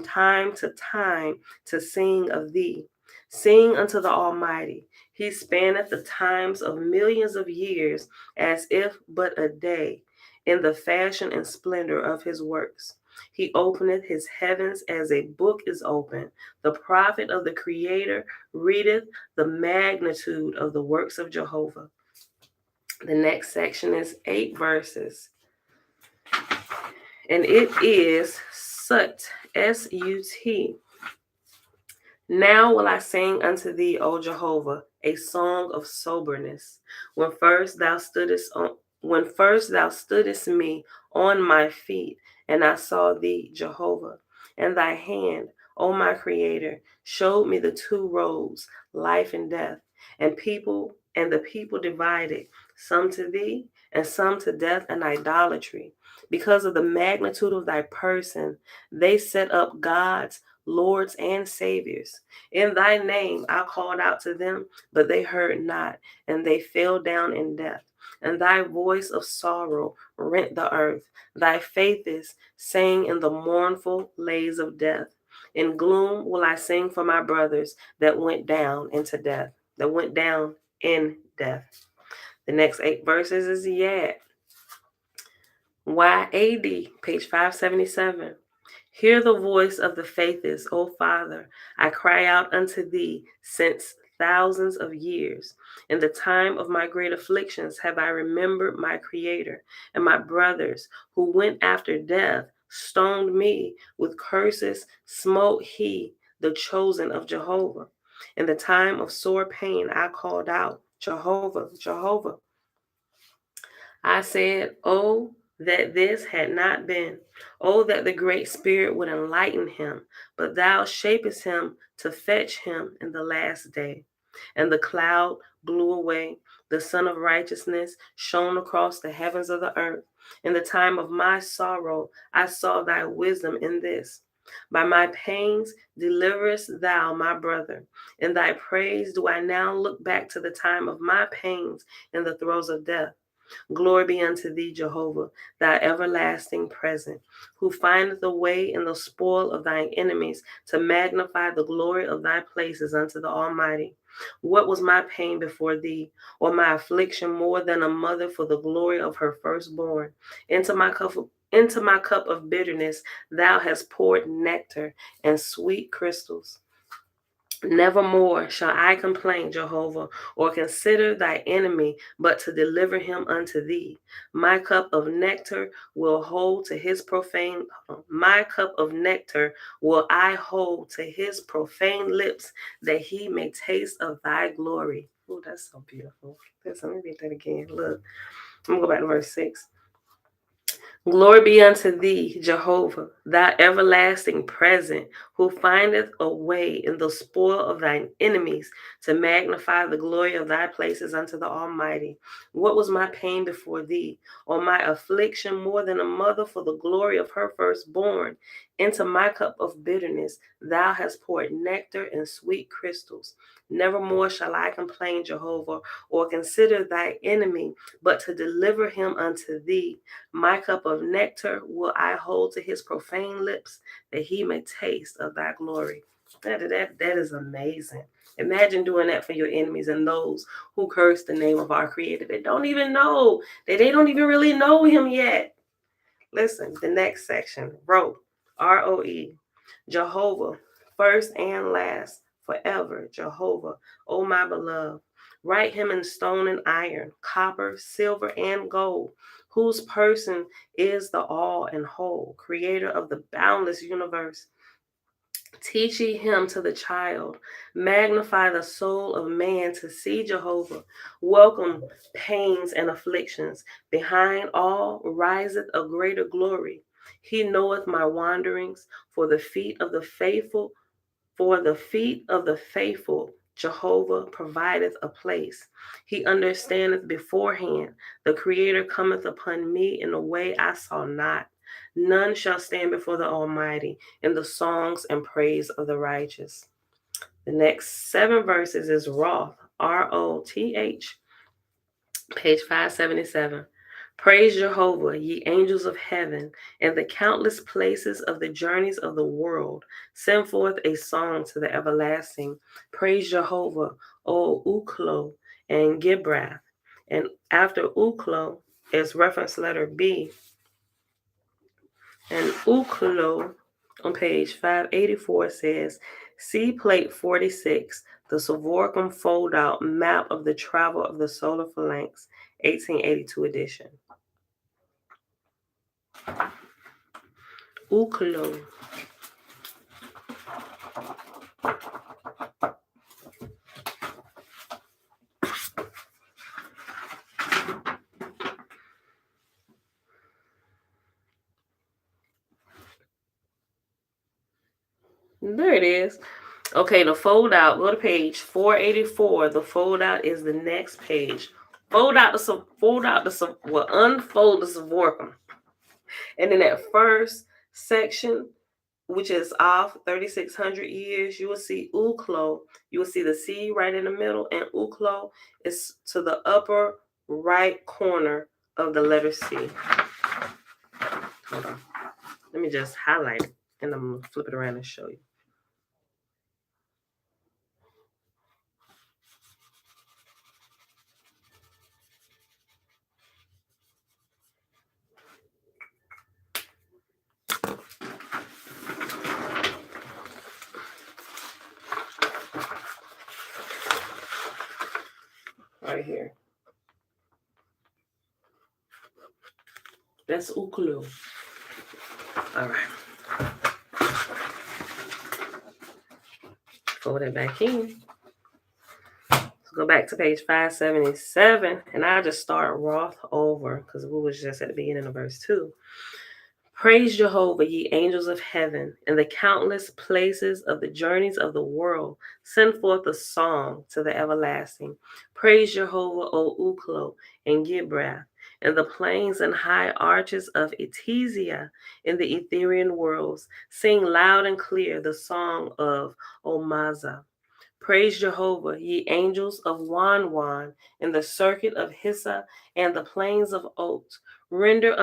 time to time to sing of thee. Sing unto the Almighty. He spanneth the times of millions of years as if but a day, in the fashion and splendor of his works. He openeth his heavens as a book is open. The prophet of the Creator readeth the magnitude of the works of Jehovah. The next section is 8 verses. And it is Sut, S-U-T. Now will I sing unto thee, O Jehovah, a song of soberness. When first thou stoodest me on my feet, and I saw thee, Jehovah, and thy hand, O my Creator, showed me the 2 roads, life and death, and the people divided, some to thee, and some to death and idolatry. Because of the magnitude of thy person, they set up gods, lords, and saviors. In thy name I called out to them, but they heard not, and they fell down in death. And thy voice of sorrow rent the earth. Thy faiths sang in the mournful lays of death. In gloom will I sing for my brothers that went down into death, that went down in death. The next 8 verses is Yad. YAD, page 577. Hear the voice of the faithless, O Father. I cry out unto thee since thousands of years. In the time of my great afflictions have I remembered my Creator, and my brothers who went after death stoned me. With curses smote he, the chosen of Jehovah. In the time of sore pain I called out, Jehovah, Jehovah. I said, oh, that this had not been. Oh, that the great Spirit would enlighten him. But thou shapest him to fetch him in the last day. And the cloud blew away. The Son of Righteousness shone across the heavens of the earth. In the time of my sorrow, I saw thy wisdom in this. By my pains deliverest thou my brother. In thy praise do I now look back to the time of my pains in the throes of death. Glory be unto thee, Jehovah, thy everlasting present, who findeth a way in the spoil of thine enemies to magnify the glory of thy places unto the Almighty. What was my pain before thee, or my affliction more than a mother for the glory of her firstborn? Into my cup of bitterness thou hast poured nectar and sweet crystals. Nevermore shall I complain, Jehovah, or consider thy enemy, but to deliver him unto thee. My cup of nectar will hold to his profane, my cup of nectar will I hold to his profane lips, that he may taste of thy glory. Oh, that's so beautiful. Listen, let me read that again. Look, I'm gonna go back to verse 6. Glory be unto thee, Jehovah, thou everlasting present, who findeth a way in the spoil of thine enemies to magnify the glory of thy places unto the Almighty. What was my pain before thee, or my affliction more than a mother for the glory of her firstborn? Into my cup of bitterness thou hast poured nectar and sweet crystals. Nevermore shall I complain, Jehovah, or consider thy enemy, but to deliver him unto thee. My cup of nectar will I hold to his profane lips, that he may taste of thy glory. That is amazing. Imagine doing that for your enemies and those who curse the name of our Creator. They don't even know, that they don't even really know him yet. Listen, the next section, ROE, Jehovah, first and last, forever, Jehovah, O my beloved. Write him in stone and iron, copper, silver, and gold, whose person is the all and whole, creator of the boundless universe. Teach ye him to the child. Magnify the soul of man to see Jehovah. Welcome pains and afflictions. Behind all riseth a greater glory. He knoweth my wanderings, for the feet of the faithful, Jehovah provideth a place. He understandeth beforehand. The Creator cometh upon me in a way I saw not. None shall stand before the Almighty in the songs and praise of the righteous. The next 7 verses is Roth, ROTH, page 577. Praise Jehovah, ye angels of heaven, and the countless places of the journeys of the world. Send forth a song to the everlasting. Praise Jehovah, O Uklo and Gibrath. And after Uklo is reference letter B. And Uklo on page 584 says, see plate 46, the Savorcom fold-out map of the travel of the solar phalanx, 1882 edition. Uklo. There it is. Okay, the fold out, go to page 484. The fold out is the next page. Unfold the Savorcom. And in that first section, which is off 3,600 years, you will see Uklo. You will see the C right in the middle, and Uklo is to the upper right corner of the letter C. Hold on. Let me just highlight it, and I'm going to flip it around and show you. right here. That's Uklu. All right. Fold it back in. Let's go back to page 577, and I'll just start Roth over because we was just at the beginning of verse 2. Praise Jehovah, ye angels of heaven, in the countless places of the journeys of the world. Send forth a song to the everlasting. Praise Jehovah, O Uklo and Gibrath, in the plains and high arches of Etizia, in the Etherian worlds. Sing loud and clear the song of Omaza. Praise Jehovah, ye angels of Wanwan, in the circuit of Hissa and the plains of Oat. Render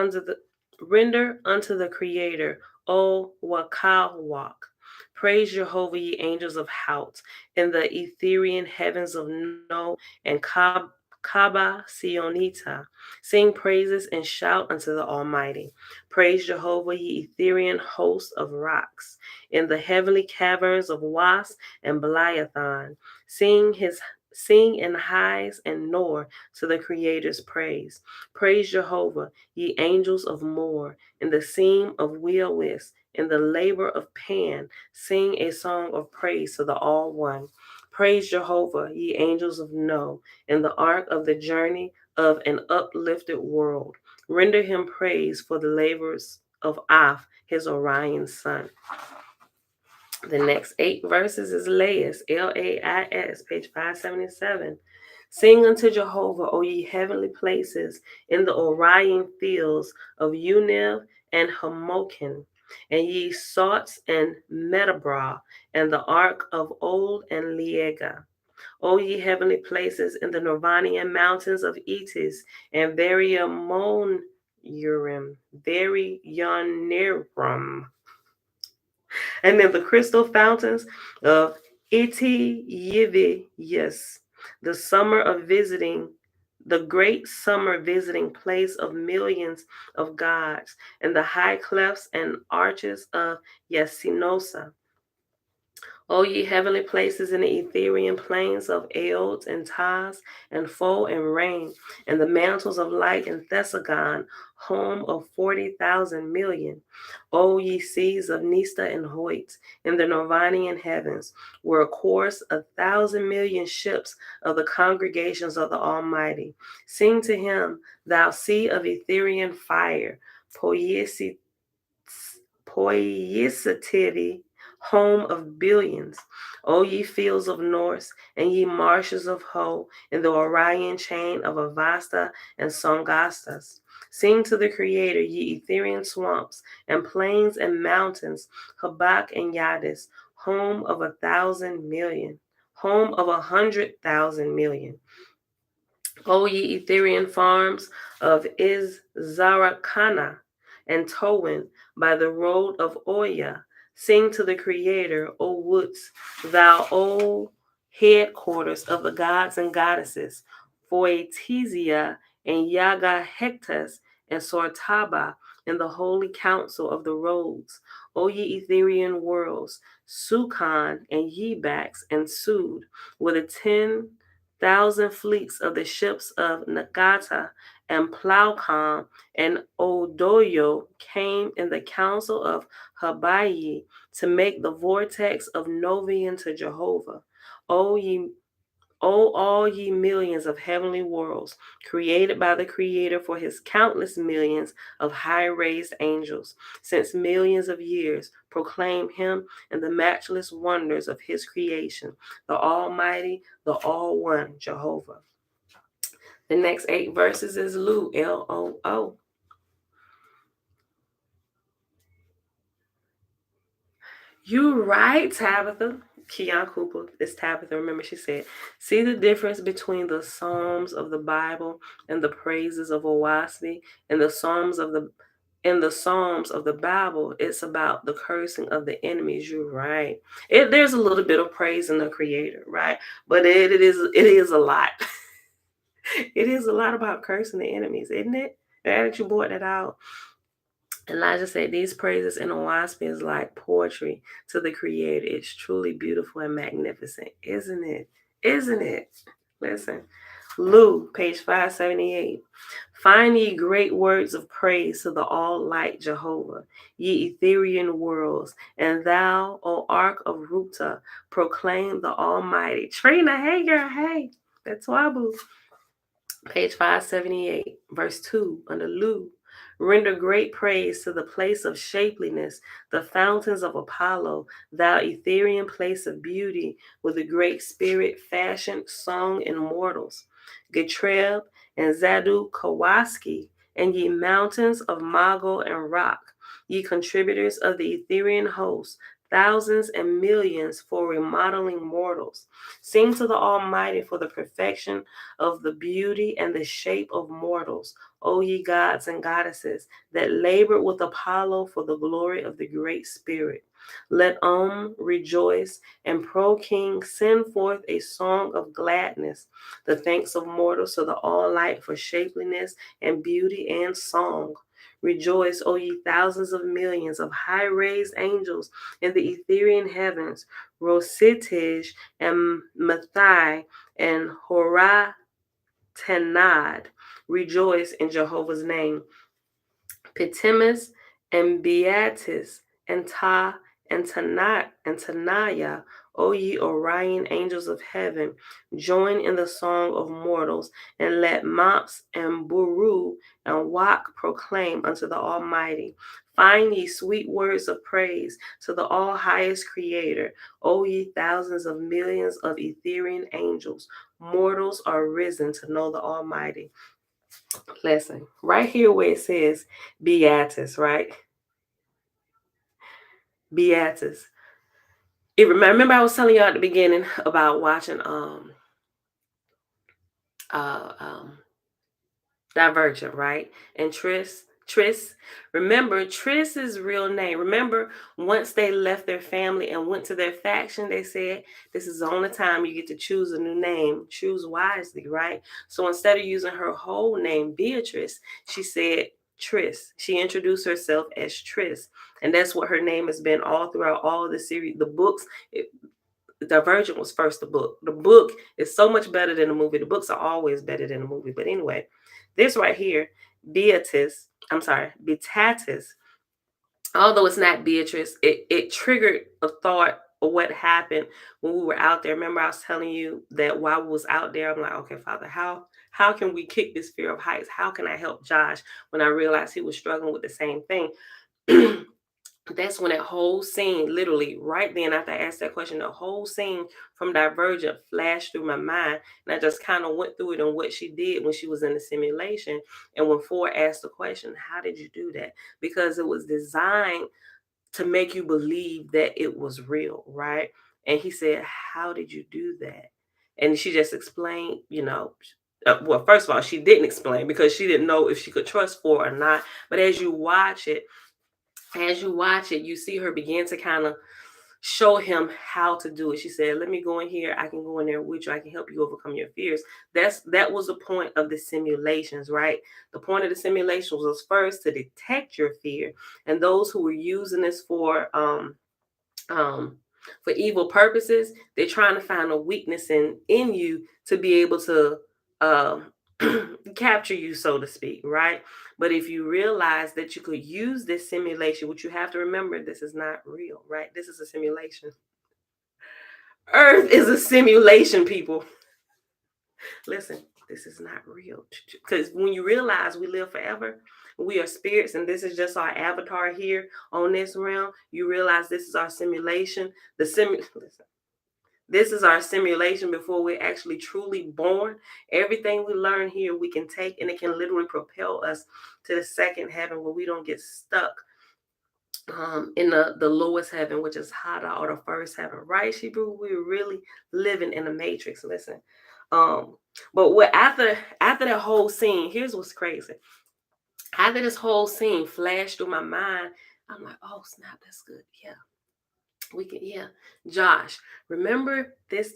unto the Creator, O Wakawak. Praise Jehovah, ye angels of Haut, in the Etherian heavens of No and Kaba Sionita. Sing praises and shout unto the Almighty. Praise Jehovah, ye Etherian hosts of rocks, in the heavenly caverns of Was and Beliathan. Sing in highs and nor to the Creator's praise. Praise Jehovah, ye angels of Mor, in the seam of Wheelwis, in the labor of Pan. Sing a song of praise to the All One. Praise Jehovah, ye angels of No, in the ark of the journey of an uplifted world. Render him praise for the labors of Af, his Orion son. The next 8 verses is Lais, Lais, page 577. Sing unto Jehovah, O ye heavenly places, in the Orion fields of Univ and Hamokin, and ye Sauts and Metabra, and the ark of Old and Liega. O ye heavenly places, in the Nirvanian mountains of Etis, and Variamonurim, Varionirum, and then the crystal fountains of Iti yes, the summer of visiting, the great summer visiting place of millions of gods, and the high clefts and arches of Yasinosa. O ye heavenly places in the Etherian plains of Aod and Taz and Fo and Rain, and the mantles of light in Thesagon, home of 40,000 million. O ye seas of Nista and Hoyt, in the Nirvanian heavens, where course 1,000 million ships of the congregations of the Almighty. Sing to him, thou sea of Etherian fire, Poiesity, home of billions. O ye fields of Norse, and ye marshes of Ho, in the Orion chain of Avasta and Songastas. Sing to the Creator, ye Etherian swamps, and plains and mountains, Habak and Yadis, home of 1,000 million, home of 100,000 million. O ye Etherian farms of Izzarakana and Towin by the road of Oya, sing to the Creator, O woods, thou O headquarters of the gods and goddesses, Phoetizia and Yaga Hectus and Sortaba in the holy council of the roads, O ye Etherian worlds, Sukhan and Yebax and Sud, with the 10,000 fleets of the ships of Nagata and Plowcom and Odoyo came in the council of Habayi to make the vortex of Novian to Jehovah. O all ye millions of heavenly worlds, created by the Creator for his countless millions of high-raised angels, since millions of years, proclaim him and the matchless wonders of his creation, the Almighty, the All-One, Jehovah. The next 8 verses is Lu, L-O-O. You right, Tabitha. Keon Cooper is Tabitha. Remember, she said, see the difference between the Psalms of the Bible and the praises of OAHSPE and the Psalms of the Bible. It's about the cursing of the enemies. You're right. There's a little bit of praise in the Creator, right? But it is a lot. It is a lot about cursing the enemies, isn't it? Now that you brought that out. Elijah said, these praises in OAHSPE is like poetry to the Creator. It's truly beautiful and magnificent, isn't it? Isn't it? Listen, Luke, page 578. Find ye great words of praise to the all-light Jehovah, ye Ethereal worlds, and thou, O Ark of Ruta, proclaim the Almighty. Trina, hey girl, hey. That's Wabu. Page 578, verse 2, under Lu. Render great praise to the place of shapeliness, the fountains of Apollo, thou Ethereal place of beauty, with the great spirit fashioned song in mortals. Getreb and Zadu Kawaski, and ye mountains of Mago and Rock, ye contributors of the Ethereal host, thousands and millions for remodeling mortals. Sing to the Almighty for the perfection of the beauty and the shape of mortals, O ye gods and goddesses, that labored with Apollo for the glory of the great spirit. Let rejoice, and Pro King send forth a song of gladness, the thanks of mortals to the All Light for shapeliness and beauty and song. Rejoice, O ye thousands of millions of high raised angels in the Ethereal heavens, Rositij and Mathai and Horah Tanad, rejoice in Jehovah's name. Pitimus and Beatus and Ta and Tanat and Tanaya, O ye Orion angels of heaven, join in the song of mortals, and let Mops and Buru and Wak proclaim unto the Almighty. Find ye sweet words of praise to the all highest Creator, O ye thousands of millions of Ethereal angels. Mortals are risen to know the Almighty. Listen, right here where it says Beatus, right? Beatus. Remember I was telling y'all at the beginning about watching uh um Divergent, right? And Tris, remember Tris's real name. Remember, once they left their family and went to their faction, they said, this is the only time you get to choose a new name. Choose wisely, right? So instead of using her whole name, Beatrice, she said Tris. She introduced herself as Tris. And that's what her name has been all throughout all the series, the books. Divergent was first the book. The book is so much better than the movie. The books are always better than the movie. But anyway, this right here, Beatus, although it's not Beatrice, it triggered a thought of what happened when we were out there. Remember, I was telling you that while we was out there, I'm like, okay, Father, how can we kick this fear of heights? How can I help Josh when I realized he was struggling with the same thing? That's when that whole scene, literally right then after I asked that question, the whole scene from Divergent flashed through my mind. And I just kind of went through it and what she did when she was in the simulation. And when Ford asked the question, how did you do that? Because it was designed to make you believe that it was real, right? And he said, how did you do that? And she just explained, well, first of all, she didn't explain because she didn't know if she could trust Ford or not. But as you watch it, you see her begin to kind of show him how to do it. She said, let me go in here. I can go in there with you. I can help you overcome your fears. That was the point of the simulations, right? The point of the simulations was first to detect your fear. And those who were using this for evil purposes, they're trying to find a weakness in you to be able to um, capture you, so to speak, right? But if you realize that you could use this simulation, which you have to remember, this is not real, right? This is a simulation. Earth is a simulation, people. Listen, this is not real. Because when you realize we live forever, we are spirits, and this is just our avatar here on this realm, you realize this is our simulation. Listen, this is our simulation before we're actually truly born. Everything we learn here, we can take, and it can literally propel us to the second heaven where we don't get stuck in the lowest heaven, which is Hada, or the first heaven, right, Shibru? We're really living in a matrix. Listen, but what after that whole scene, here's what's crazy. After this whole scene flashed through my mind, I'm like, oh snap, that's good. Yeah, we can, yeah. Josh, remember this.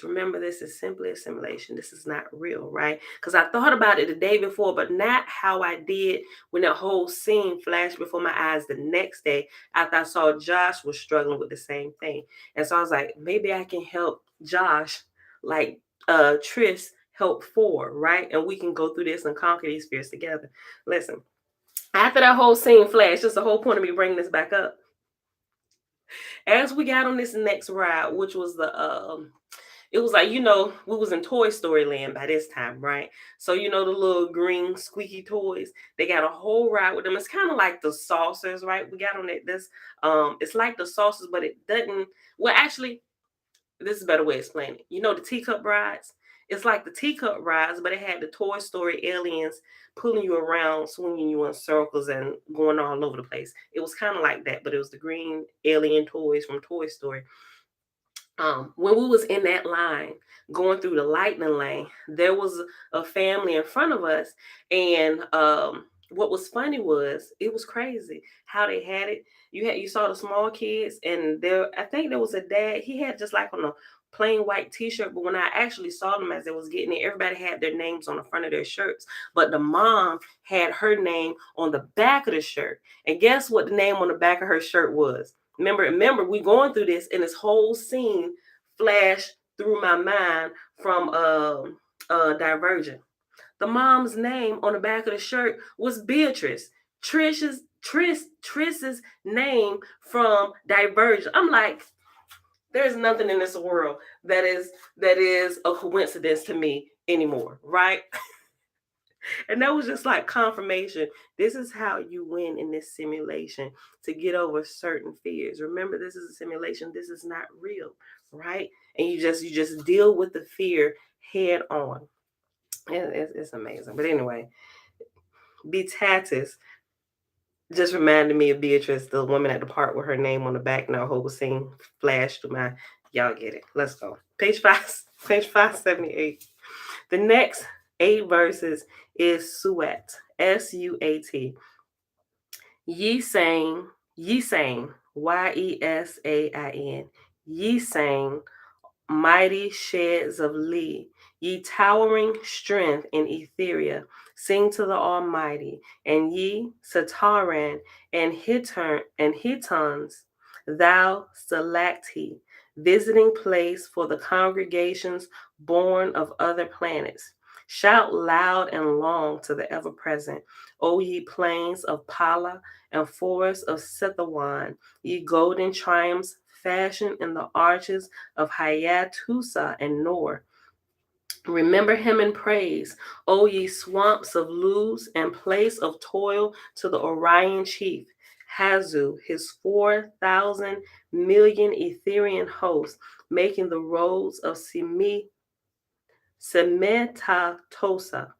Remember, this is simply a simulation. This is not real, right? Because I thought about it the day before, but not how I did when that whole scene flashed before my eyes the next day after I saw Josh was struggling with the same thing. And so I was like, maybe I can help Josh, like Tris help 4, right? And we can go through this and conquer these fears together. Listen, after that whole scene flashed, just the whole point of me bringing this back up. As we got on this next ride, which was it was like, we was in Toy Story land by this time, right? So, the little green squeaky toys, they got a whole ride with them. It's kind of like the saucers, right? We got on it. It's like the saucers, but it doesn't, well, actually, this is a better way of explaining it. The teacup rides? It's like the teacup rides, but it had the Toy Story aliens pulling you around, swinging you in circles and going all over the place. It was kind of like that, but it was the green alien toys from Toy Story. When we was in that line going through the lightning lane, there was a family in front of us, and what was funny was it was crazy how they had it. You saw the small kids, and there I think there was a dad. He had just like on a plain white t-shirt, but when I actually saw them as they was getting it, everybody had their names on the front of their shirts, but the mom had her name on the back of the shirt. And guess what the name on the back of her shirt was? Remember, we going through this, and this whole scene flashed through my mind from Divergent. The mom's name on the back of the shirt was Beatrice. Triss's name from Divergent. I'm like, there's nothing in this world that is a coincidence to me anymore, right? And that was just like confirmation. This is how you win in this simulation to get over certain fears. Remember, this is a simulation. This is not real, right? And you just deal with the fear head on. It's amazing. But anyway, Beatrice just reminded me of Beatrice, the woman at the park with her name on the back. Now, whole scene flashed through my. Y'all get it. Let's go. Page 578. The next 8 verses is Suat, Suat. Yesain, Yesain, Ye sang, mighty sheds of Lee, ye towering strength in Etheria, sing to the Almighty, and ye Sataran and Hitons, thou Salacti, visiting place for the congregations born of other planets. Shout loud and long to the ever-present, O ye plains of Pala and forests of Sethawan, ye golden triumphs fashioned in the arches of Hayatusa and Nor. Remember him in praise, O ye swamps of Luz, and place of toil to the Orion chief, Hazu, his 4,000 million Etherian host, making the roads of Semetatosa.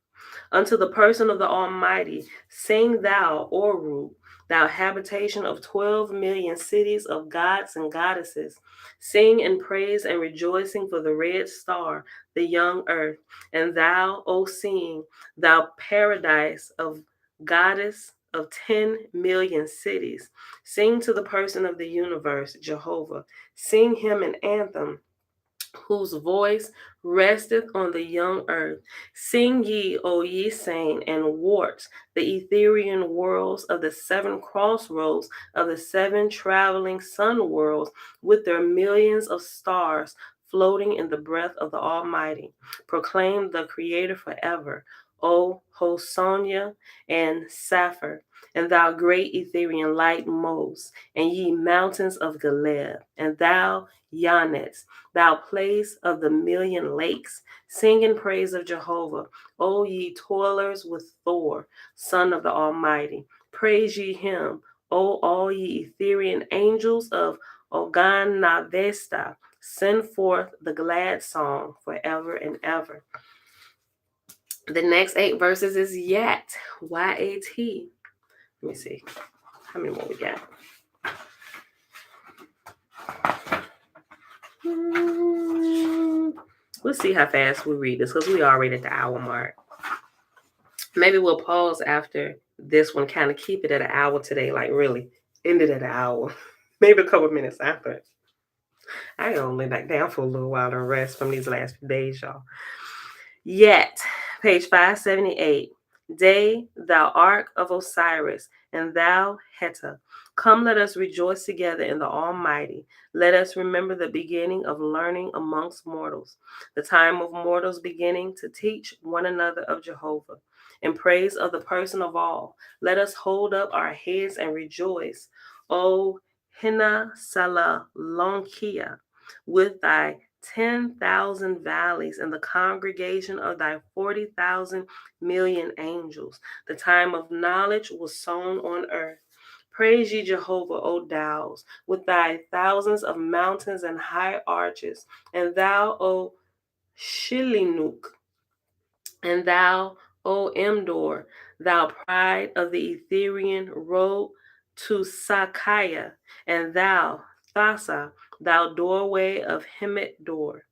Unto the person of the Almighty, sing thou, Oru, thou habitation of 12 million cities of gods and goddesses. Sing and praise and rejoicing for the red star, the young earth. And thou, O seeing, thou paradise of goddess of 10 million cities. Sing to the person of the universe, Jehovah. Sing him an anthem, whose voice resteth on the young earth. Sing ye, O ye sane, and warts the Etherian worlds of the 7 crossroads of the 7 traveling sun worlds with their millions of stars floating in the breath of the Almighty. Proclaim the Creator forever, O Hosonia and Sappher, and thou great Etherian light Mos, and ye mountains of Galeb, and thou Yanes, thou place of the million lakes. Sing in praise of Jehovah, O ye toilers with Thor, son of the Almighty. Praise ye him, O all ye Etherian angels of Ogan Navesta. Send forth the glad song forever and ever. The next 8 verses is Yat, Y-A-T. Let me see. How many more we got? Let's see how fast we read this, because we already at the hour mark. Maybe we'll pause after this one, kind of keep it at an hour today, like really end it at an hour. Maybe a couple minutes after. I gotta lay back down for a little while to rest from these last few days, y'all. Yet, page 578. Day, thou ark of Osiris, and thou Heta, Come, let us rejoice together in the Almighty. Let us remember the beginning of learning amongst mortals, the time of mortals beginning to teach one another of Jehovah, in praise of the person of all. Let us hold up our heads and rejoice. O Hina Sala Lonkia, with thy 10,000 valleys and the congregation of thy 40,000 million angels. The time of knowledge was sown on earth. Praise ye Jehovah, O Dows, with thy thousands of mountains and high arches, and thou, O Shillinuk, and thou, O Emdor, thou pride of the Etherian road to Sakaya, and thou, Thassa, thou doorway of Hemet door.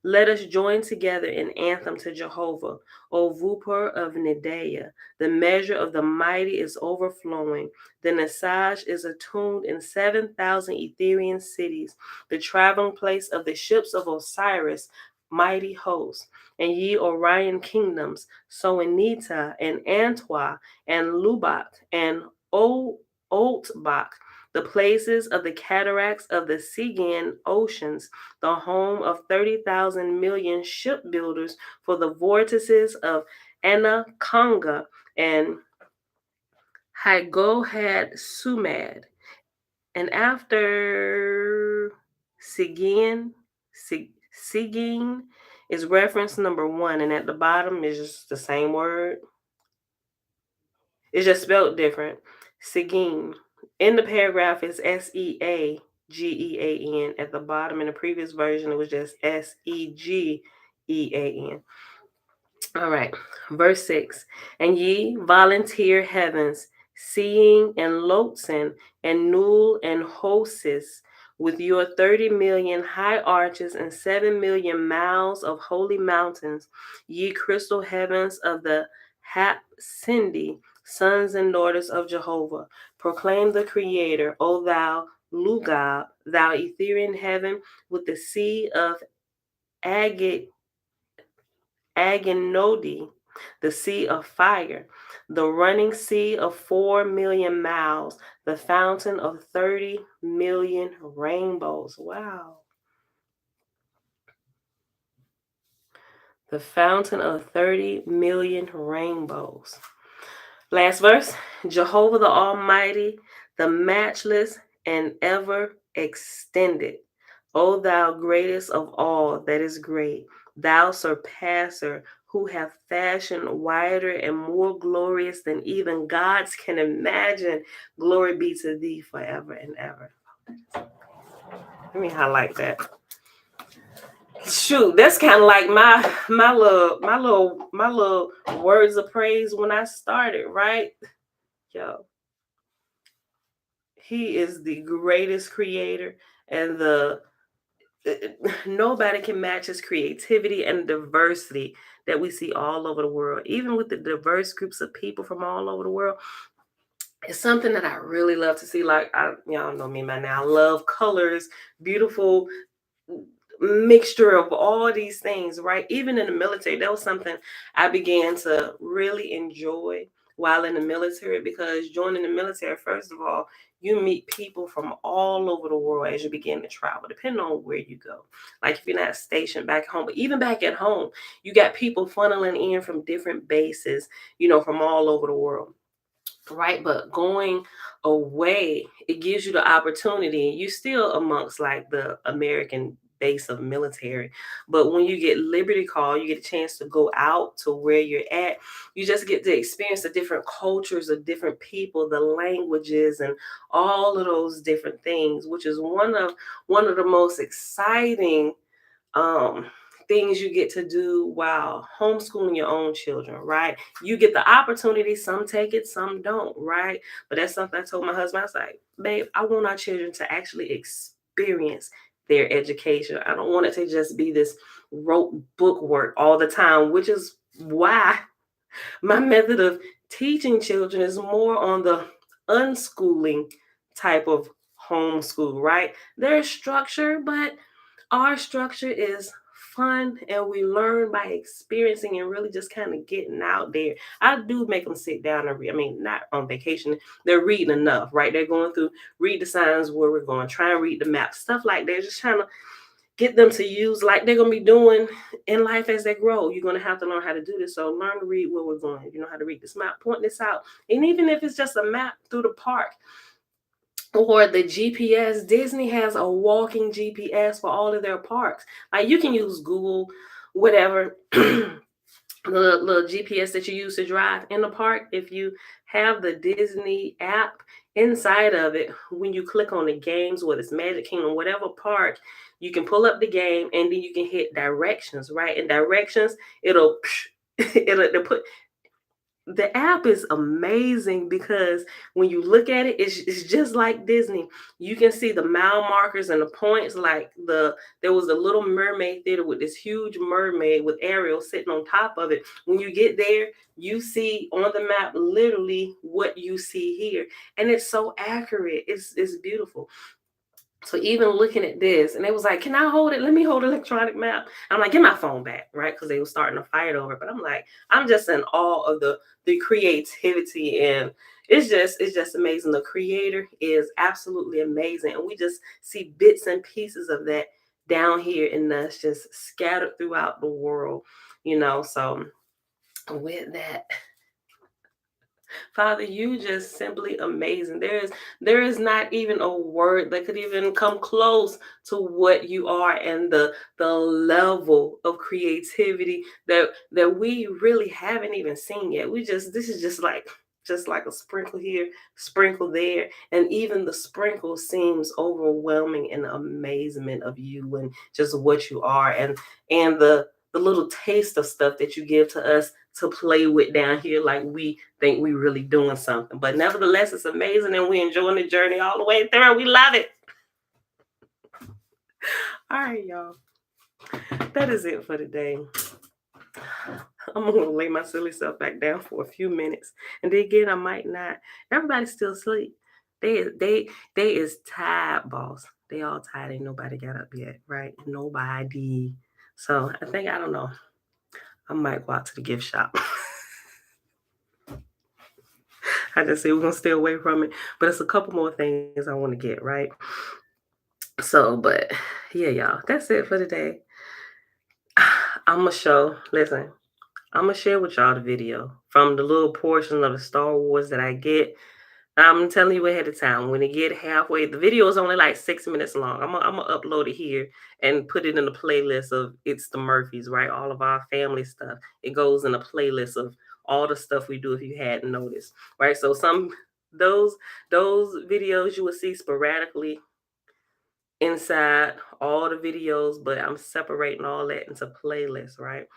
Let us join together in anthem to Jehovah, O Vupor of Nedeah. The measure of the mighty is overflowing. The Nesaj is attuned in 7,000 Etherian cities, the traveling place of the ships of Osiris, mighty hosts. And ye Orion kingdoms, Soanita and Antwa and Lubak and Oltbach, the places of the cataracts of the Sigan oceans, the home of 30,000 million shipbuilders for the vortices of Anaconga and Hagohad Sumad. And after Sigin, Sigin is reference number one, and at the bottom is just the same word. It's just spelled different. Seguin. In the paragraph is Seagean. At the bottom in the previous version, it was just Segean. All right, verse 6. And ye volunteer heavens, seeing and Lotsen and Nul and Hosis, with your 30 million high arches and 7 million miles of holy mountains, ye crystal heavens of the Hapsindi, sons and daughters of Jehovah. Proclaim the Creator, O thou Lugab, thou Etherian heaven, with the sea of Agenodi, the sea of fire, the running sea of 4 million miles, the fountain of 30 million rainbows. Wow. The fountain of 30 million rainbows. Last verse. Jehovah the Almighty, the matchless and ever extended. O thou greatest of all that is great, thou surpasser, who have fashioned wider and more glorious than even gods can imagine. Glory be to thee forever and ever. Let me highlight that. Shoot, that's kind of like my little words of praise when I started, right? Yo, he is the greatest creator, and nobody can match his creativity and diversity that we see all over the world. Even with the diverse groups of people from all over the world, it's something that I really love to see. Like, y'all know me by now. I love colors, beautiful mixture of all these things, right? Even in the military, that was something I began to really enjoy while in the military, because joining the military, first of all, you meet people from all over the world as you begin to travel, depending on where you go. Like if you're not stationed back home, but even back at home, you got people funneling in from different bases, from all over the world. Right, but going away, it gives you the opportunity. You still amongst like the American base of military, but when you get Liberty Call, you get a chance to go out to where you're at. You just get to experience the different cultures of different people, the languages, and all of those different things, which is one of the most exciting um things you get to do while homeschooling your own children, right? You get the opportunity, some take it, some don't, right? But that's something I told my husband. I was like, babe, I want our children to actually experience their education. I don't want it to just be this rote book work all the time, which is why my method of teaching children is more on the unschooling type of homeschool, right? There's structure, but our structure is fun and we learn by experiencing and really just kind of getting out there. I do make them sit down and read. I mean, not on vacation. They're reading enough, right? They're going through, read the signs where we're going, try and read the map, stuff like that. Just trying to get them to use like they're going to be doing in life as they grow. You're going to have to learn how to do this. So learn to read where we're going. If you know how to read this map, point this out. And even if it's just a map through the park, or the GPS, Disney has a walking GPS for all of their parks. Like you can use Google, whatever, the little GPS that you use to drive in the park. If you have the Disney app inside of it, when you click on the games, whether it's Magic Kingdom, whatever park, you can pull up the game and then you can hit directions, right? In directions, it'll it'll put the app is amazing because when you look at it, it's just like Disney. You can see the mile markers and the points. Like there was a Little Mermaid theater with this huge mermaid with Ariel sitting on top of it. When you get there, you see on the map literally what you see here, and it's so accurate. It's beautiful. So even looking at this, and they was like, "Can I hold it? Let me hold electronic map." I'm like, "Get my phone back," right? Because they were starting to fight over it. But I'm like, I'm just in awe of the creativity, and it's just amazing. The creator is absolutely amazing, and we just see bits and pieces of that down here in us, just scattered throughout the world, you know. So with that, Father, you just simply amazing. There is not even a word that could even come close to what you are and the level of creativity that we really haven't even seen yet. This is just like a sprinkle here, sprinkle there, and even the sprinkle seems overwhelming in amazement of you and just what you are, and the little taste of stuff that you give to us to play with down here, like we think we really doing something. But nevertheless, it's amazing and we enjoying the journey all the way through. We love it. All right, y'all. That is it for today. I'm gonna lay my silly self back down for a few minutes. And then again, I might not. Everybody's still asleep. They is tired, boss. They all tired. Ain't nobody got up yet, right? Nobody. So I don't know. I might go out to the gift shop. I just say we're gonna stay away from it. But it's a couple more things I want to get, right? So, but yeah, y'all, that's it for today. Listen, I'm gonna share with y'all the video from the little portion of the Star Wars that I get. I'm telling you ahead of time. When it get halfway, the video is only like 6 minutes long. I'm gonna upload it here and put it in the playlist of It's the Murphys, right? All of our family stuff. It goes in a playlist of all the stuff we do if you hadn't noticed, right? So those those videos you will see sporadically inside all the videos, but I'm separating all that into playlists, right?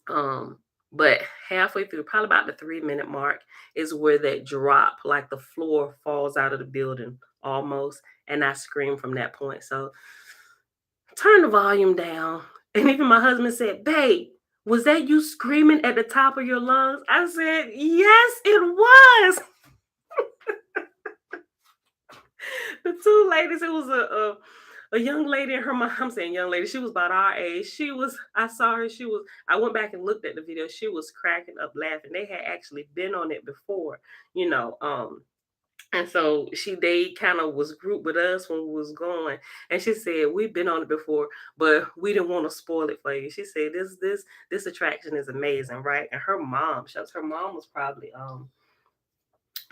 Um, but halfway through, probably about the 3 minute mark, is where that drop, like the floor falls out of the building almost, and I scream from that point. So turn the volume down. And even my husband said, "Babe, was that you screaming at the top of your lungs?" I said, "Yes, it was." The two ladies, it was a young lady and her mom. I'm saying young lady, she was about our age. I saw her, I went back and looked at the video. She was cracking up laughing. They had actually been on it before, you know. And so they kind of was grouped with us when we was going. And she said, "We've been on it before, but we didn't want to spoil it for you." She said, this attraction is amazing, right? And her mom was probably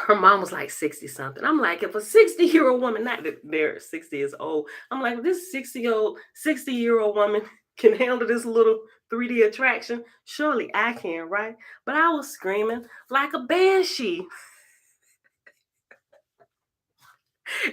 her mom was like 60 something. I'm like, if a 60-year-old woman, not that they're 60 years old, I'm like, if this 60-year-old woman can handle this little 3D attraction, surely I can, right? But I was screaming like a banshee.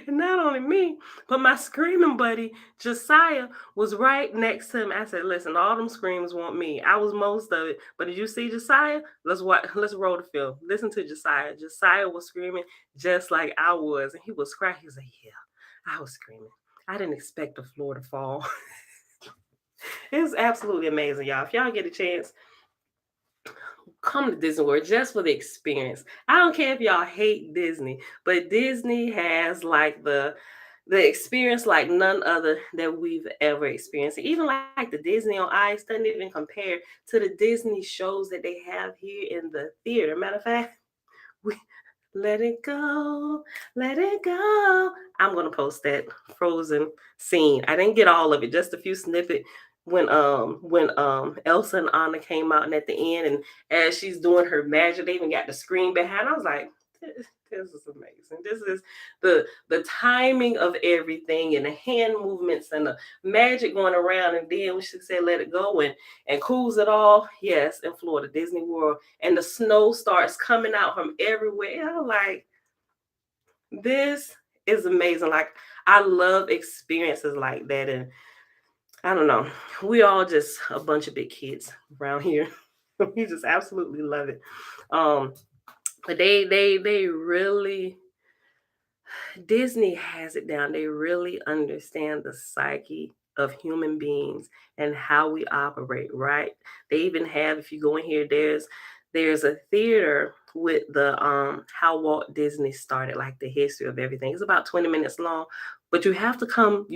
And not only me, but my screaming buddy, Josiah, was right next to him. I said, "Listen, all them screams want me." I was most of it. But did you see Josiah? Let's roll the film. Listen to Josiah. Josiah was screaming just like I was. And he was crying. He was like, "Yeah, I was screaming. I didn't expect the floor to fall." It was absolutely amazing, y'all. If y'all get a chance, come to Disney World just for the experience. I don't care if y'all hate Disney, but Disney has like The experience like none other that we've ever experienced. Even like the Disney on Ice doesn't even compare to the Disney shows that they have here in the theater. Matter of fact, we let it go, let it go. I'm gonna post that Frozen scene. I didn't get all of it, just a few snippet when Elsa and Anna came out and at the end, and as she's doing her magic, they even got the screen behind. I was like, this is amazing. This is the timing of everything and the hand movements and the magic going around, and then when she said let it go and cools it all. Yes, in Florida, Disney World, and the snow starts coming out from everywhere. I'm like, this is amazing. Like, I love experiences like that. And I don't know, we all just a bunch of big kids around here. We just absolutely love it. Um, but they really, Disney has it down. They really understand the psyche of human beings and how we operate, right? They even have, if you go in here, there's a theater with the how Walt Disney started, like the history of everything. It's about 20 minutes long, but you have to come.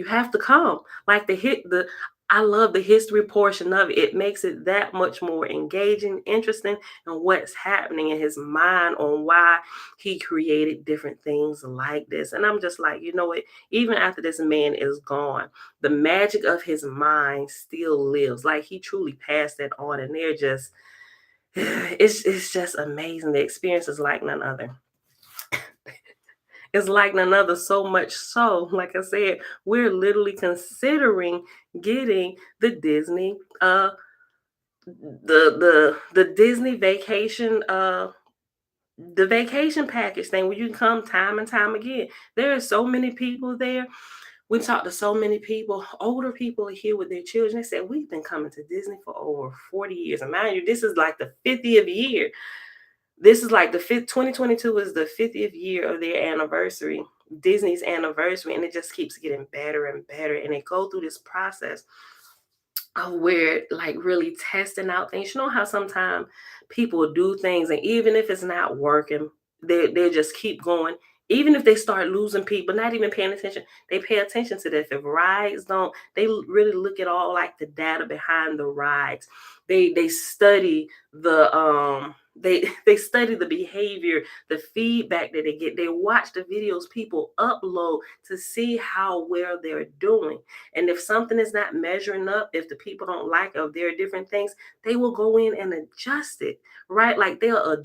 Like the I love the history portion of it. It makes it that much more engaging, interesting, and what's happening in his mind on why he created different things like this. And I'm just like, you know what? Even after this man is gone, the magic of his mind still lives. Like, he truly passed that on, and they're just, it's just amazing. The experience is like none other. It's like none other, so much so, like I said, we're literally considering getting the Disney vacation the vacation package thing where you can come time and time again. There are so many people there. We talked to so many people. Older people are here with their children. They said, we've been coming to Disney for over 40 years. And mind you, this is like the 50th year. This is like the fifth, 2022 is the 50th year of their anniversary, Disney's anniversary. And it just keeps getting better and better. And they go through this process where, like, really testing out things. You know how sometimes people do things, and even if it's not working, they just keep going. Even if they start losing people, not even paying attention, they pay attention to this. If rides don't, they really look at all like the data behind the rides. They study they study the behavior, the feedback that they get. They watch the videos people upload to see how well they're doing. And if something is not measuring up, if the people don't like, or there are different things, they will go in and adjust it, right? Like, they'll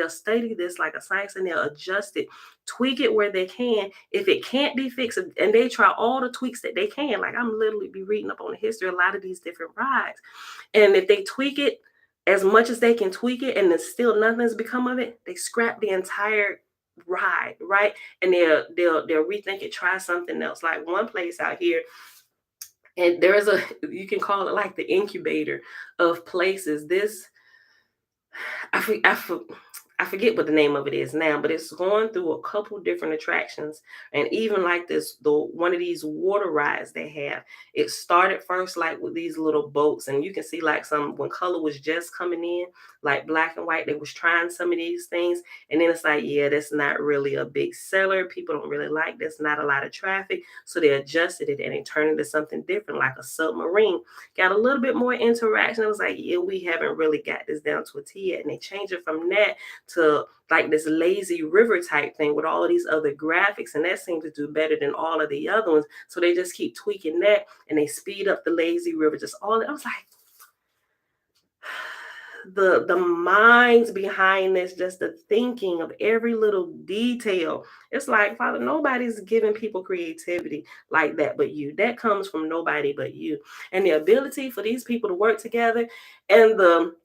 study this like a science, and they'll adjust it, tweak it where they can. If it can't be fixed, and they try all the tweaks that they can. Like, I'm literally be reading up on the history of a lot of these different rides. And if they tweak it as much as they can tweak it and then still nothing's become of it, they scrap the entire ride, right? And they'll rethink it, try something else. Like one place out here, and there's a, you can call it like the incubator of places. This I, for- I, for- I forget what the name of it is now, but it's going through a couple different attractions, and even like this, the one of these water rides they have. It started first like with these little boats, and you can see like some when color was just coming in, like black and white. They was trying some of these things, and then it's like, yeah, that's not really a big seller. People don't really like this. Not a lot of traffic, so they adjusted it and they turned it into something different, like a submarine. Got a little bit more interaction. I was like, yeah, we haven't really got this down to a T yet. And they changed it from that to like this lazy river type thing with all of these other graphics. And that seemed to do better than all of the other ones. So they just keep tweaking that, and they speed up the lazy river, just all that. I was like, the minds behind this, just the thinking of every little detail. It's like, Father, nobody's giving people creativity like that but you. That comes from nobody but you. And the ability for these people to work together, and the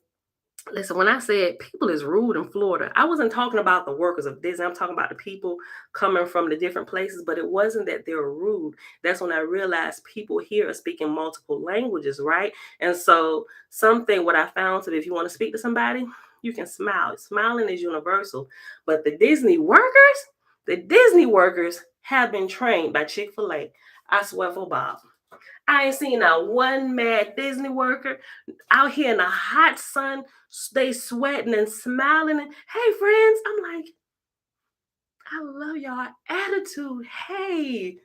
listen, when I said people is rude in Florida, I wasn't talking about the workers of Disney. I'm talking about the people coming from the different places, but it wasn't that they're rude. That's when I realized people here are speaking multiple languages, right? And so, something what I found to be, if you want to speak to somebody, you can smile. Smiling is universal. But the Disney workers have been trained by Chick-fil-A. I swear for Bob. I ain't seen not one mad Disney worker out here in the hot sun. They sweating and smiling. And, hey, friends. I'm like, I love y'all attitude. Hey.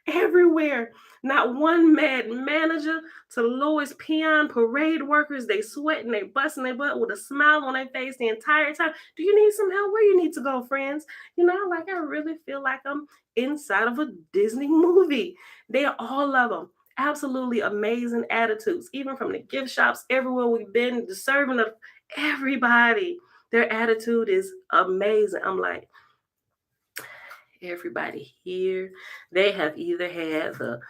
everywhere. Not one mad manager to the lowest peon parade workers. They sweating, they busting their butt with a smile on their face the entire time. Do you need some help? Where you need to go, friends? Like I really feel like I'm inside of a Disney movie. They are all of them. Absolutely amazing attitudes, even from the gift shops everywhere we've been, the serving of everybody. Their attitude is amazing. I'm like, everybody here, they have either had the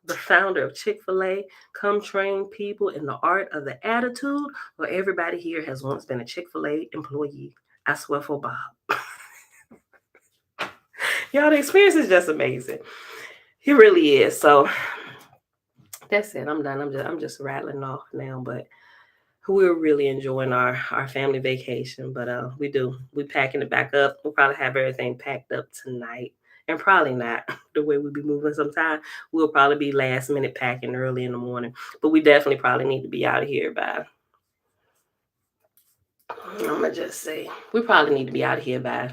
the founder of Chick-fil-A come train people in the art of the attitude, or everybody here has once been a Chick-fil-A employee. I swear for Bob. Y'all, the experience is just amazing. It really is. So that's it. I'm done. I'm just rattling off now, but we're really enjoying our family vacation. But we packing it back up. We'll probably have everything packed up tonight. And probably not the way we be moving sometime. We'll probably be last minute packing early in the morning. But we definitely probably need to be out of here by, I'm gonna just say, we probably need to be out of here by,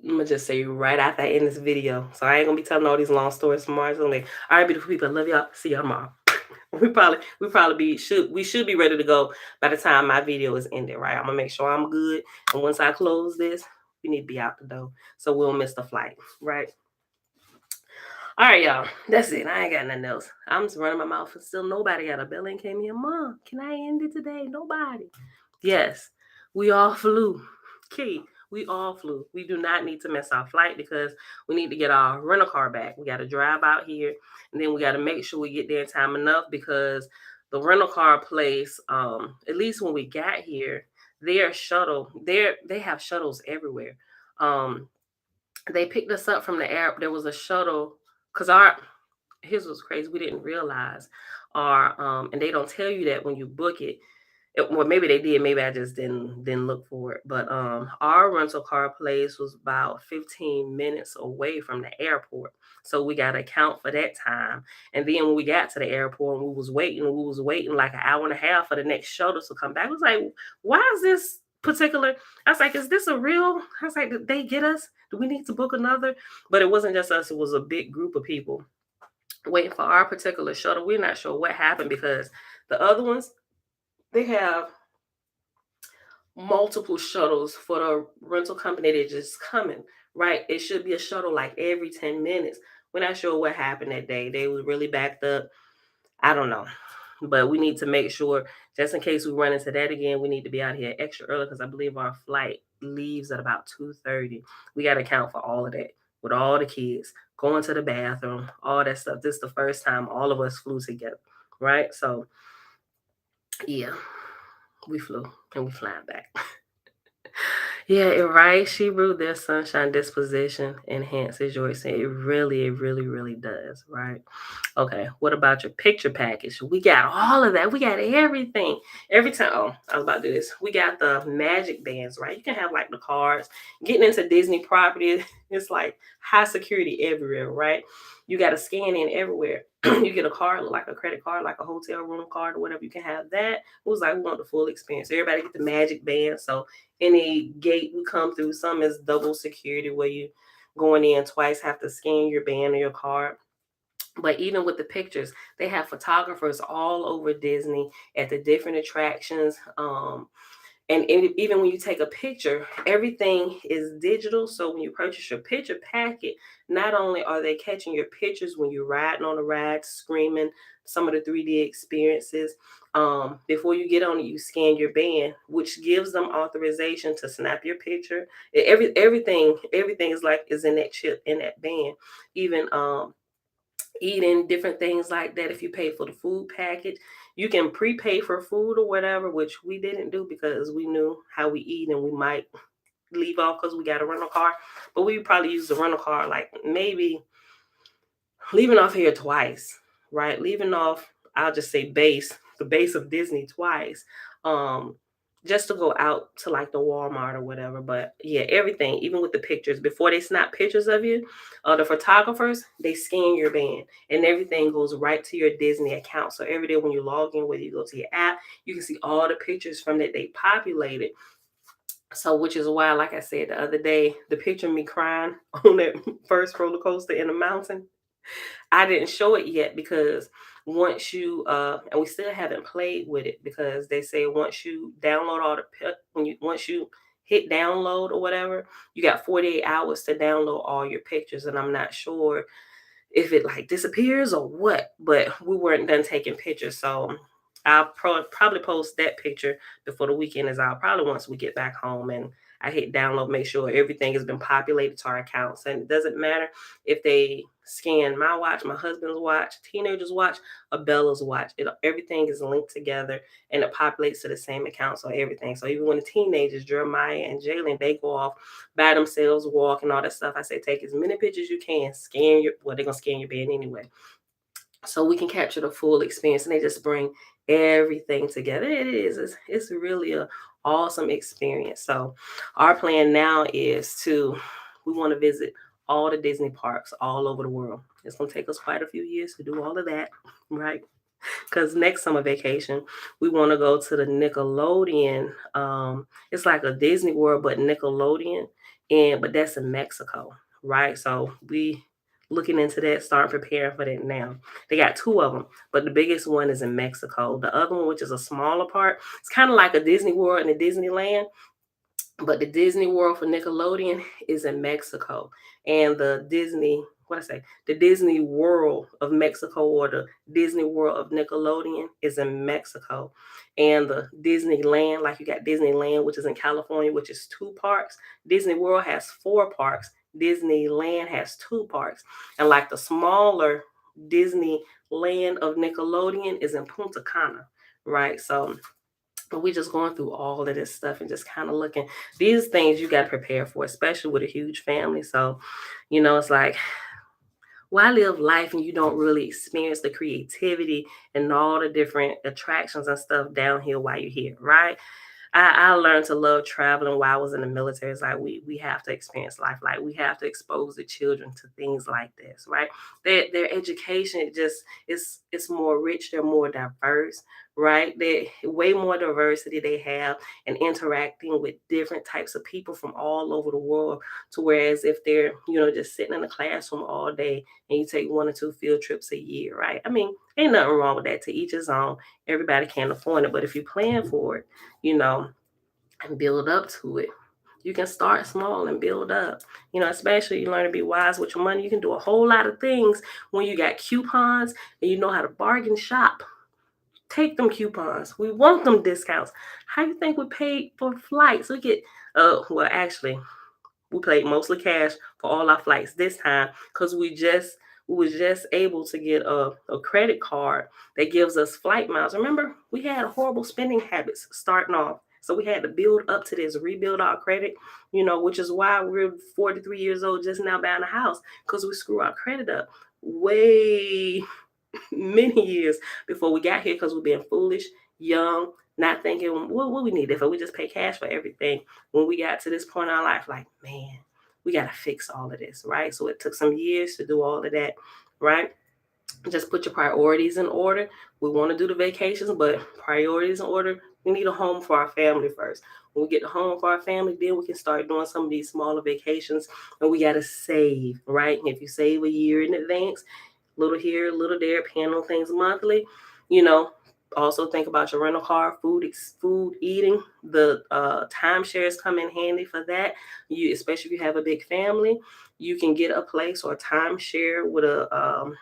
I'm gonna just say right after I end this video. So I ain't gonna be telling all these long stories tomorrow. So like, all right, beautiful people, I love y'all. See y'all tomorrow. We should be ready to go by the time my video is ended, right? I'm gonna make sure I'm good. And once I close this, we need to be out the door so we don't miss the flight, right? All right, y'all. That's it. I ain't got nothing else. I'm just running my mouth and still nobody got a bill and came here. Mom, can I end it today? Nobody. Yes, we all flew. Key, we all flew. We do not need to miss our flight because we need to get our rental car back. We got to drive out here and then we got to make sure we get there in time enough because the rental car place, at least when we got here, they have shuttles everywhere. Um, they picked us up from the air. There was a shuttle because his was crazy. We didn't realize our and they don't tell you that when you book it. Well, maybe they did. Maybe I just didn't look for it. But our rental car place was about 15 minutes away from the airport, so we got to account for that time. And then when we got to the airport, and we was waiting like an hour and a half for the next shuttle to come back. I was like, why is this particular? I was like, is this a real? I was like, did they get us? Do we need to book another? But it wasn't just us. It was a big group of people waiting for our particular shuttle. We're not sure what happened because the other ones, they have multiple shuttles for the rental company that just coming, right? It should be a shuttle like every 10 minutes. We're not sure what happened that day. They was really backed up. I don't know. But we need to make sure, just in case we run into that again, we need to be out here extra early because I believe our flight leaves at about 2:30. We got to account for all of that with all the kids going to the bathroom, all that stuff. This is the first time all of us flew together, right? So, yeah, we flew and we flying back. Yeah, right. She brewed their sunshine disposition enhances your scent. It really does, right? Okay, what about your picture package? We got all of that. We got everything. Every time, oh, I was about to do this. We got the magic bands, right? You can have like the cards. Getting into Disney property, it's like high security everywhere, right? You got to scan in everywhere. You get a card, like a credit card, like a hotel room card or whatever. You can have that. It was like we want the full experience. Everybody get the magic band. So any gate we come through, some is double security where you going in twice, have to scan your band or your card. But even with the pictures, they have photographers all over Disney at the different attractions. And even when you take a picture, everything is digital. So when you purchase your picture packet, not only are they catching your pictures when you're riding on the ride, screaming some of the 3D experiences, before you get on it, you scan your band, which gives them authorization to snap your picture. Everything is in that chip in that band. Even eating different things like that. If you pay for the food package, you can prepay for food or whatever, which we didn't do because we knew how we eat and we might leave off because we got a rental car. But we probably use the rental car like maybe leaving off here twice, right? Leaving off, I'll just say the base of Disney twice. Um, just to go out to like the Walmart or whatever. But yeah, everything, even with the pictures, before they snap pictures of you, the photographers, they scan your band and everything goes right to your Disney account. So every day when you log in, whether you go to your app, you can see all the pictures from that they populated So, which is why, like I said the other day, the picture of me crying on that first roller coaster in the mountain, I didn't show it yet because once you and we still haven't played with it because they say once you download all the when you once you hit download or whatever, you got 48 hours to download all your pictures, and I'm not sure if it like disappears or what, but we weren't done taking pictures. So I'll probably post that picture before the weekend is out, probably once we get back home and I hit download, make sure everything has been populated to our accounts. And it doesn't matter if they scan my watch, my husband's watch, teenager's watch, or Bella's watch. Everything is linked together and it populates to the same account. So everything. So even when the teenagers, Jeremiah and Jalen, they go off by themselves, walk and all that stuff, I say take as many pictures as you can, scan your, well, they're gonna scan your bed anyway. So we can capture the full experience and they just bring everything together. It's really a awesome experience. So our plan now is to we want to visit all the Disney parks all over the world. It's gonna take us quite a few years to do all of that, right? Because next summer vacation, we want to go to the Nickelodeon. It's like a Disney World, but Nickelodeon, and but that's in Mexico, right? So we looking into that, start preparing for that now. They got two of them, but the biggest one is in Mexico. The other one, which is a smaller part, it's kind of like a Disney World and a Disneyland, but the Disney World for Nickelodeon is in Mexico, and the Disney what I say the Disney World of Mexico or the Disney World of Nickelodeon is in Mexico, and the Disneyland, like you got Disneyland, which is in California, which is two parks. Disney World has four parks. Disneyland has two parks, and like the smaller Disneyland of Nickelodeon is in Punta Cana, right? So but we just going through all of this stuff and just kind of looking. These things you got to prepare for, especially with a huge family. So, it's like, why live life and you don't really experience the creativity and all the different attractions and stuff down here while you're here, right? I learned to love traveling while I was in the military. It's like we have to experience life. Like we have to expose the children to things like this, right? Their education it's more rich, they're more diverse, right? They way more diversity they have and interacting with different types of people from all over the world. To whereas if they're, just sitting in the classroom all day and you take one or two field trips a year, right? I mean, ain't nothing wrong with that. To each his own. Everybody can't afford it, but if you plan for it, you know, and build up to it. You can start small and build up. Especially you learn to be wise with your money. You can do a whole lot of things when you got coupons and you know how to bargain shop. Take them coupons. We want them discounts. How you think we paid for flights? We get well actually we paid mostly cash for all our flights this time because we was just able to get a credit card that gives us flight miles. Remember, we had horrible spending habits starting off. So we had to build up to this, rebuild our credit, which is why we're 43 years old just now buying a house because we screw our credit up way many years before we got here because we're being foolish, young, not thinking what we need. If we just pay cash for everything, when we got to this point in our life, like, man, we got to fix all of this, right? So it took some years to do all of that, right? Just put your priorities in order. We want to do the vacations, but priorities in order. We need a home for our family first. When we get a home for our family, then we can start doing some of these smaller vacations. And we got to save, right? If you save a year in advance, little here, little there, paying on things monthly. You know, also think about your rental car, food eating. The timeshares come in handy for that. You, especially if you have a big family, you can get a place or a timeshare with a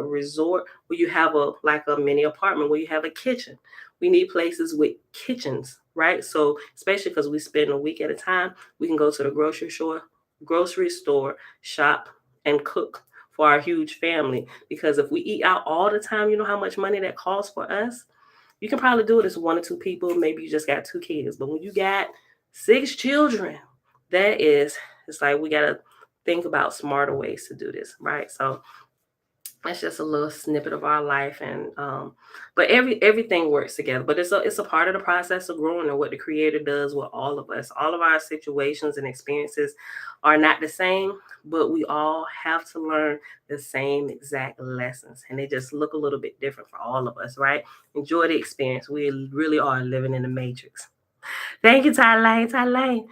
resort where you have a like a mini apartment where you have a kitchen. We need places with kitchens, right? So especially because we spend a week at a time, we can go to the grocery store, shop, and cook for our huge family. Because if we eat out all the time, you know how much money that costs for us? You can probably do it as one or two people. Maybe you just got two kids. But when you got six children, it's like we got to think about smarter ways to do this, right? So that's just a little snippet of our life and but everything works together, but it's a part of the process of growing and what the creator does with all of us. All of our situations and experiences are not the same, but we all have to learn the same exact lessons and they just look a little bit different for all of us, right? Enjoy the experience. We really are living in the matrix. Thank you, Ty Lane. Ty Lane.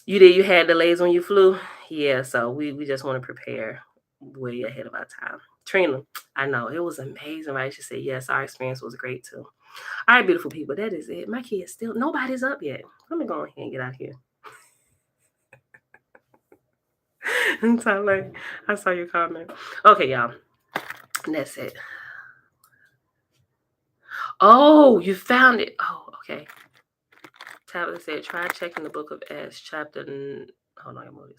You had delays when you flew? Yeah, so we just want to prepare way ahead of our time. Trina, I know it was amazing, right? She said, yes, our experience was great too. All right, beautiful people, that is it. My kids still, nobody's up yet. Let me go ahead and get out here. Tyler, I saw your comment. Okay, y'all. That's it. Oh, you found it. Oh, okay. Tabitha said, try checking the book of Acts, hold on,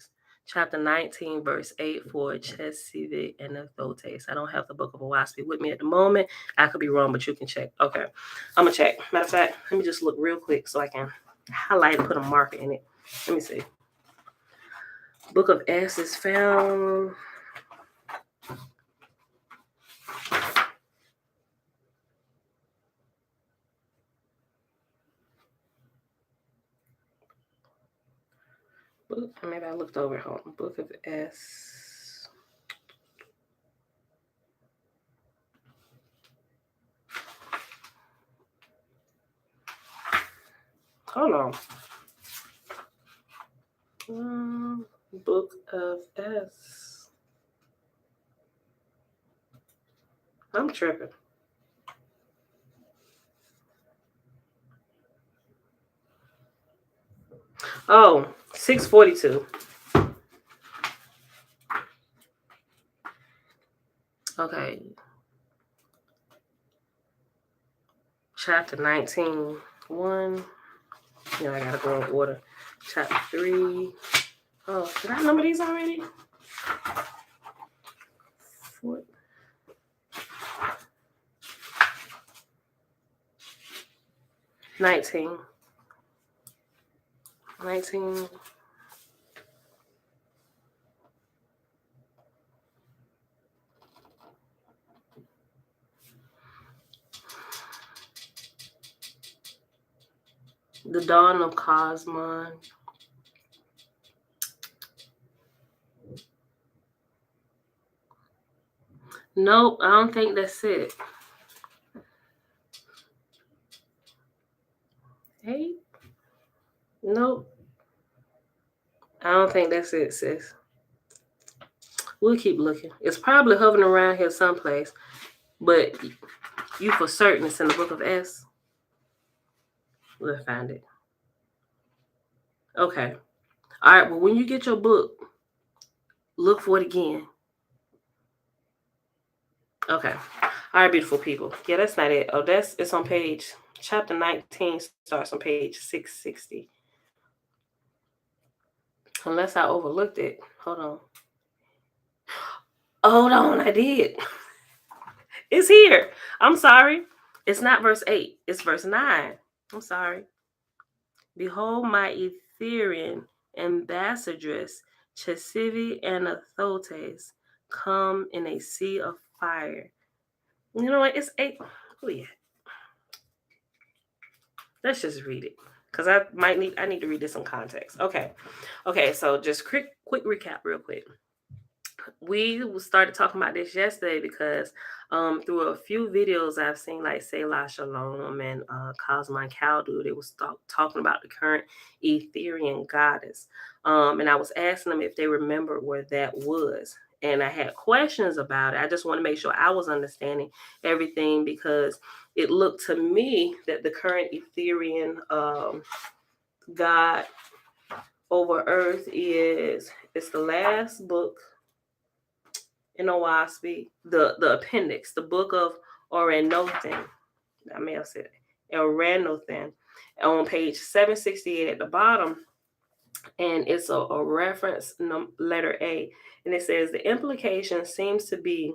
chapter 19, verse 8 for Chesivi and Athotes. I don't have the book of OAHSPE with me at the moment. I could be wrong, but you can check. Okay, I'm gonna check. Matter of fact, let me just look real quick so I can highlight and put a marker in it. Let me see. Book of Acts is found. Maybe I looked over. Hold on. Book of Acts. Hold on. Book of S. I'm tripping. Oh, 642. Okay. Chapter 19. 1. I gotta go in order. Chapter 3. Oh, did I number these already? 4. 19. The Dawn of Cosmon. Nope, I don't think that's it. 8? Nope. I don't think that's it, sis. We'll keep looking. It's probably hovering around here someplace, but you for certain it's in the book of S. We'll find it. Okay. All right, well, when you get your book, look for it again. Okay. All right, beautiful people. Yeah, that's not it. Oh, it's on page, chapter 19 starts on page 660. Unless I overlooked it. Hold on, I did. It's here. I'm sorry. It's not verse 8. It's verse 9. I'm sorry. Behold, my Etherean ambassadress, Chesivi and Athotes, come in a sea of fire. You know what? It's 8. Oh, yeah. Let's just read it. Because I need to read this in context. Okay, so just quick recap real quick. We started talking about this yesterday because through a few videos I've seen, like Selah Shalom and Cosmon Caldu, they was talking about the current Etherian goddess. And I was asking them if they remember where that was. And I had questions about it. I just want to make sure I was understanding everything, because it looked to me that the current Etherian god over earth it's the last book in OAHSPE, the appendix, the book of Oranothan. I may have said it. Oranothan on page 768 at the bottom. And it's a reference letter A. And it says the implication seems to be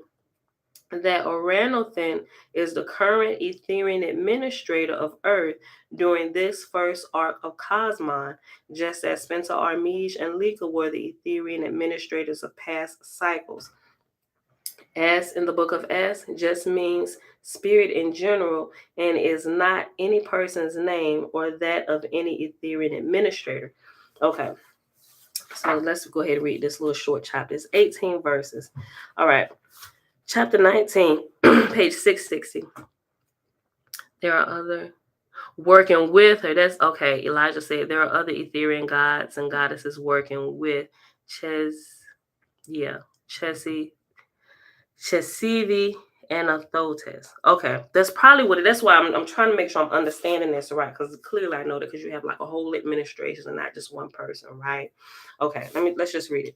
that Oranothan is the current Etherian administrator of Earth during this first arc of Cosmon, just as Spencer Armige and Lika were the Etherian administrators of past cycles. S in the book of S just means spirit in general and is not any person's name or that of any Etherian administrator. Okay, so let's go ahead and read this little short chapter. It's 18 verses. All right, chapter 19, page 660. There are other. Working with her. That's okay. Elijah said there are other Ethiopian gods and goddesses working with Chesi, Chesivi, and Athotes. Okay, that's probably what that's why I'm trying to make sure I'm understanding this right, because clearly I know that because you have like a whole administration and not just one person, right? Okay, let's just read it.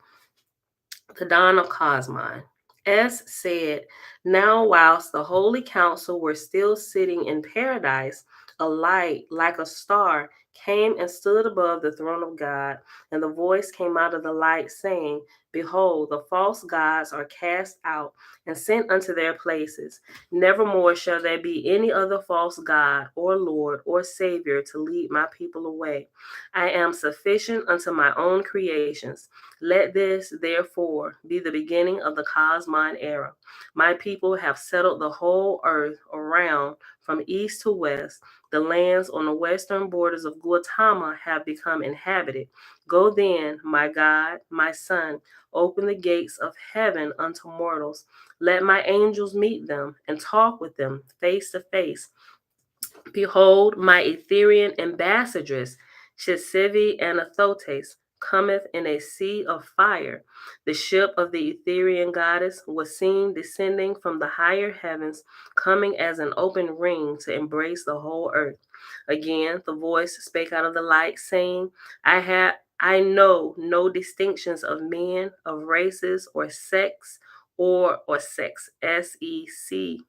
The dawn of Cosmine. S said, now whilst the holy council were still sitting in paradise, a light like a star came and stood above the throne of God, and the voice came out of the light, saying, behold, the false gods are cast out and sent unto their places. Nevermore shall there be any other false god or Lord or Savior to lead my people away. I am sufficient unto my own creations. Let this, therefore, be the beginning of the Cosmine era. My people have settled the whole earth around from east to west. The lands on the western borders of Gautama have become inhabited. Go then, my God, my Son, open the gates of heaven unto mortals. Let my angels meet them and talk with them face to face. Behold, my Etherian ambassadress, Chesivi and Athotes, cometh in a sea of fire. The ship of the Etherian goddess was seen descending from the higher heavens, coming as an open ring to embrace the whole earth. Again, the voice spake out of the light, saying, I know no distinctions of men, of races, or sex, or sex, SECTS,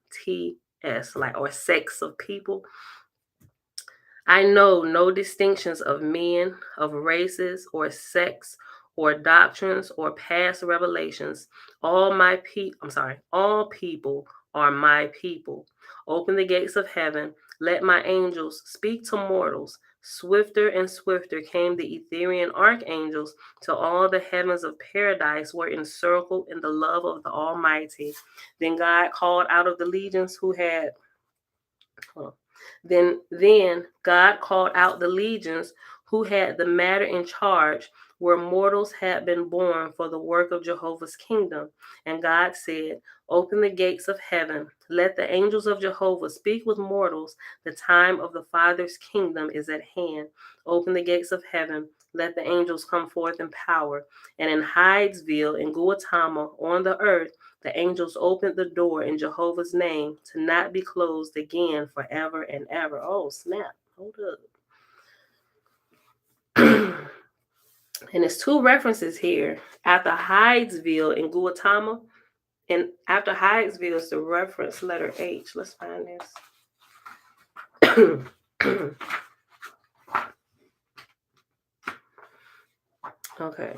like or sex of people. I know no distinctions of men, of races, or sex, or doctrines, or past revelations. All people are my people. Open the gates of heaven. Let my angels speak to mortals. Swifter and swifter came the Etherian archangels till all the heavens of paradise were encircled in the love of the Almighty. Then God called out of the legions who had then God called out the legions who had the matter in charge, where mortals had been born for the work of Jehovah's kingdom. And God said, open the gates of heaven. Let the angels of Jehovah speak with mortals. The time of the Father's kingdom is at hand. Open the gates of heaven. Let the angels come forth in power. And in Hydesville, in Gautama, on the earth, the angels opened the door in Jehovah's name to not be closed again forever and ever. Oh, snap. Hold up. And there's two references here. After Hydesville in Gautama, and after Hydesville is the reference letter H. Let's find this. Okay.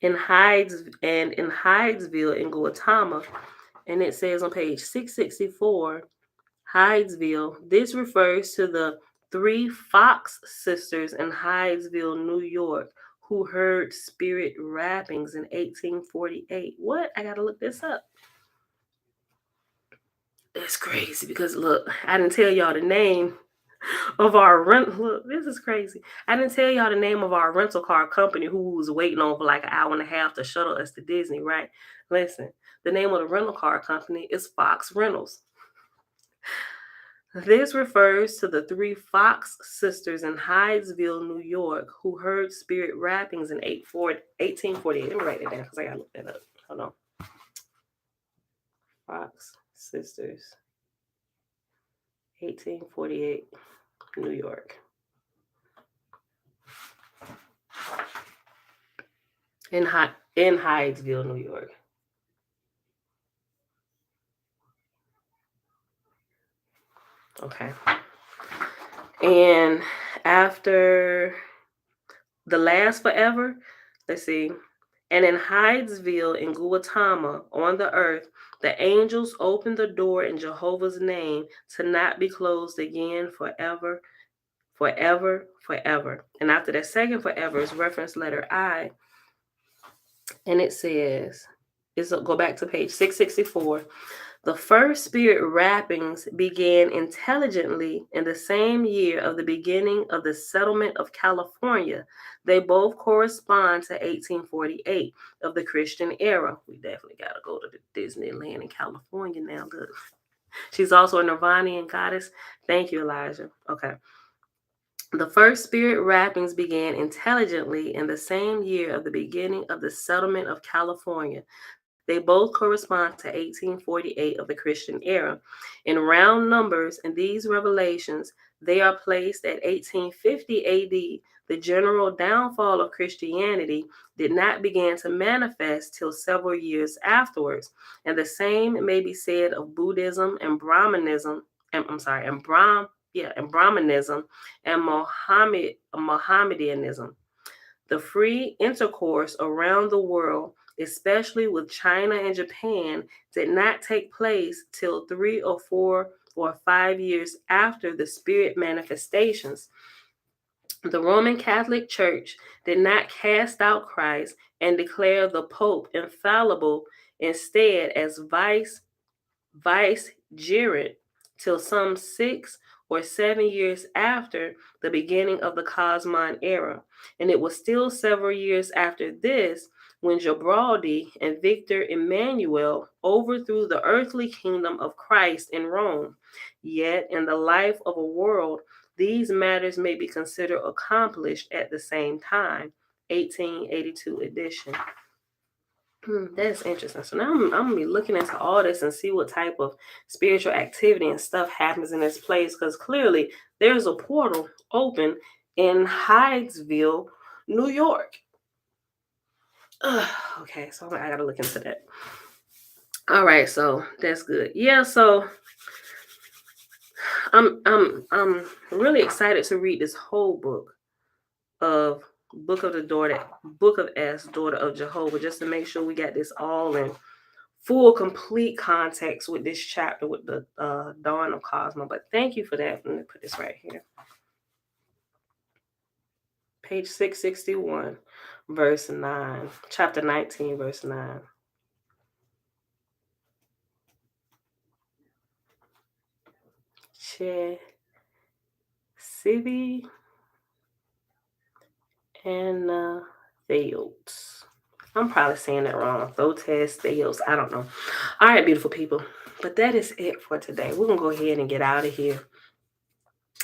In Hydesville in Gautama, and it says on page 664, Hydesville. This refers to the three Fox sisters in Hydesville, New York, who heard spirit rappings in 1848. What? I gotta look this up. That's crazy because look, I didn't tell y'all the name of our rent. Look, this is crazy. I didn't tell y'all the name of our rental car company who was waiting on for like an hour and a half to shuttle us to Disney, right? Listen, the name of the rental car company is Fox Rentals. This refers to the three Fox sisters in Hydesville, New York, who heard spirit rappings in 1848. Let me write that down because I gotta look that up. Hold on. Fox sisters, 1848, New York. In Hydesville, New York. Okay. And after the last forever, let's see. And in Hydesville in Gautama on the earth, the angels opened the door in Jehovah's name to not be closed again forever, forever, forever. And after that second forever is reference letter I. And it says, go back to page 664. The first spirit rappings began intelligently in the same year of the beginning of the settlement of California. They both correspond to 1848 of the Christian era. We definitely got to go to the Disneyland in California now. Look. She's also a Nirvanian goddess. Thank you, Elijah. Okay. The first spirit rappings began intelligently in the same year of the beginning of the settlement of California. They both correspond to 1848 of the Christian era. In round numbers, in these revelations, they are placed at 1850 AD. The general downfall of Christianity did not begin to manifest till several years afterwards, and the same may be said of Buddhism and Brahmanism. And Brahmanism and Mohammedanism. The free intercourse around the world, especially with China and Japan, did not take place till 3 or 4 or 5 years after the spirit manifestations. The Roman Catholic Church did not cast out Christ and declare the Pope infallible, instead, as vicegerent till some 6 or 7 years after the beginning of the Cosmine era, and it was still several years after this when Garibaldi and Victor Emmanuel overthrew the earthly kingdom of Christ in Rome. Yet, in the life of a world, these matters may be considered accomplished at the same time. 1882 edition. That's interesting. So now I'm gonna be looking into all this and see what type of spiritual activity and stuff happens in this place, because clearly there's a portal open in Hydesville, New York. Okay, so I gotta look into that. All right, so that's good. Yeah, so I'm really excited to read this whole of Book of S, Daughter of Jehovah, just to make sure we got this all in full, complete context with this chapter with the dawn of Cosmo. But thank you for that. Let me put this right here. Page 661, verse 9. Chapter 19, verse 9. Che Sibi and Theos. I'm probably saying that wrong. Thotes, Theos. I don't know. All right, beautiful people. But that is it for today. We're going to go ahead and get out of here.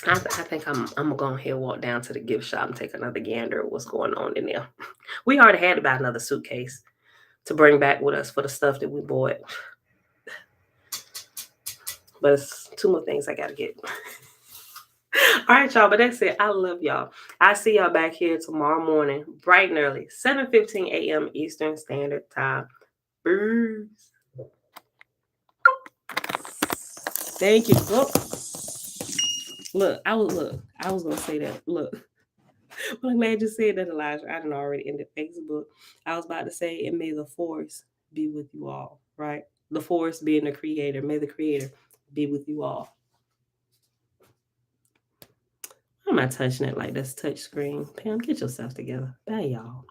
I think I'm gonna go ahead and walk down to the gift shop and take another gander at what's going on in there. We already had to buy another suitcase to bring back with us for the stuff that we bought. But it's 2 more things I gotta get. All right, y'all, but that's it. I love y'all. I see y'all back here tomorrow morning, bright and early, 7:15 a.m. Eastern Standard Time. Peace. Thank you. Look, I was gonna say that. Look. Well, I'm glad you said that, Elijah. I didn't already ended Facebook. I was about to say, and may the force be with you all, right? The force being the creator. May the creator be with you all. I'm not touching it like that's touch screen. Pam, get yourself together. Bye, y'all.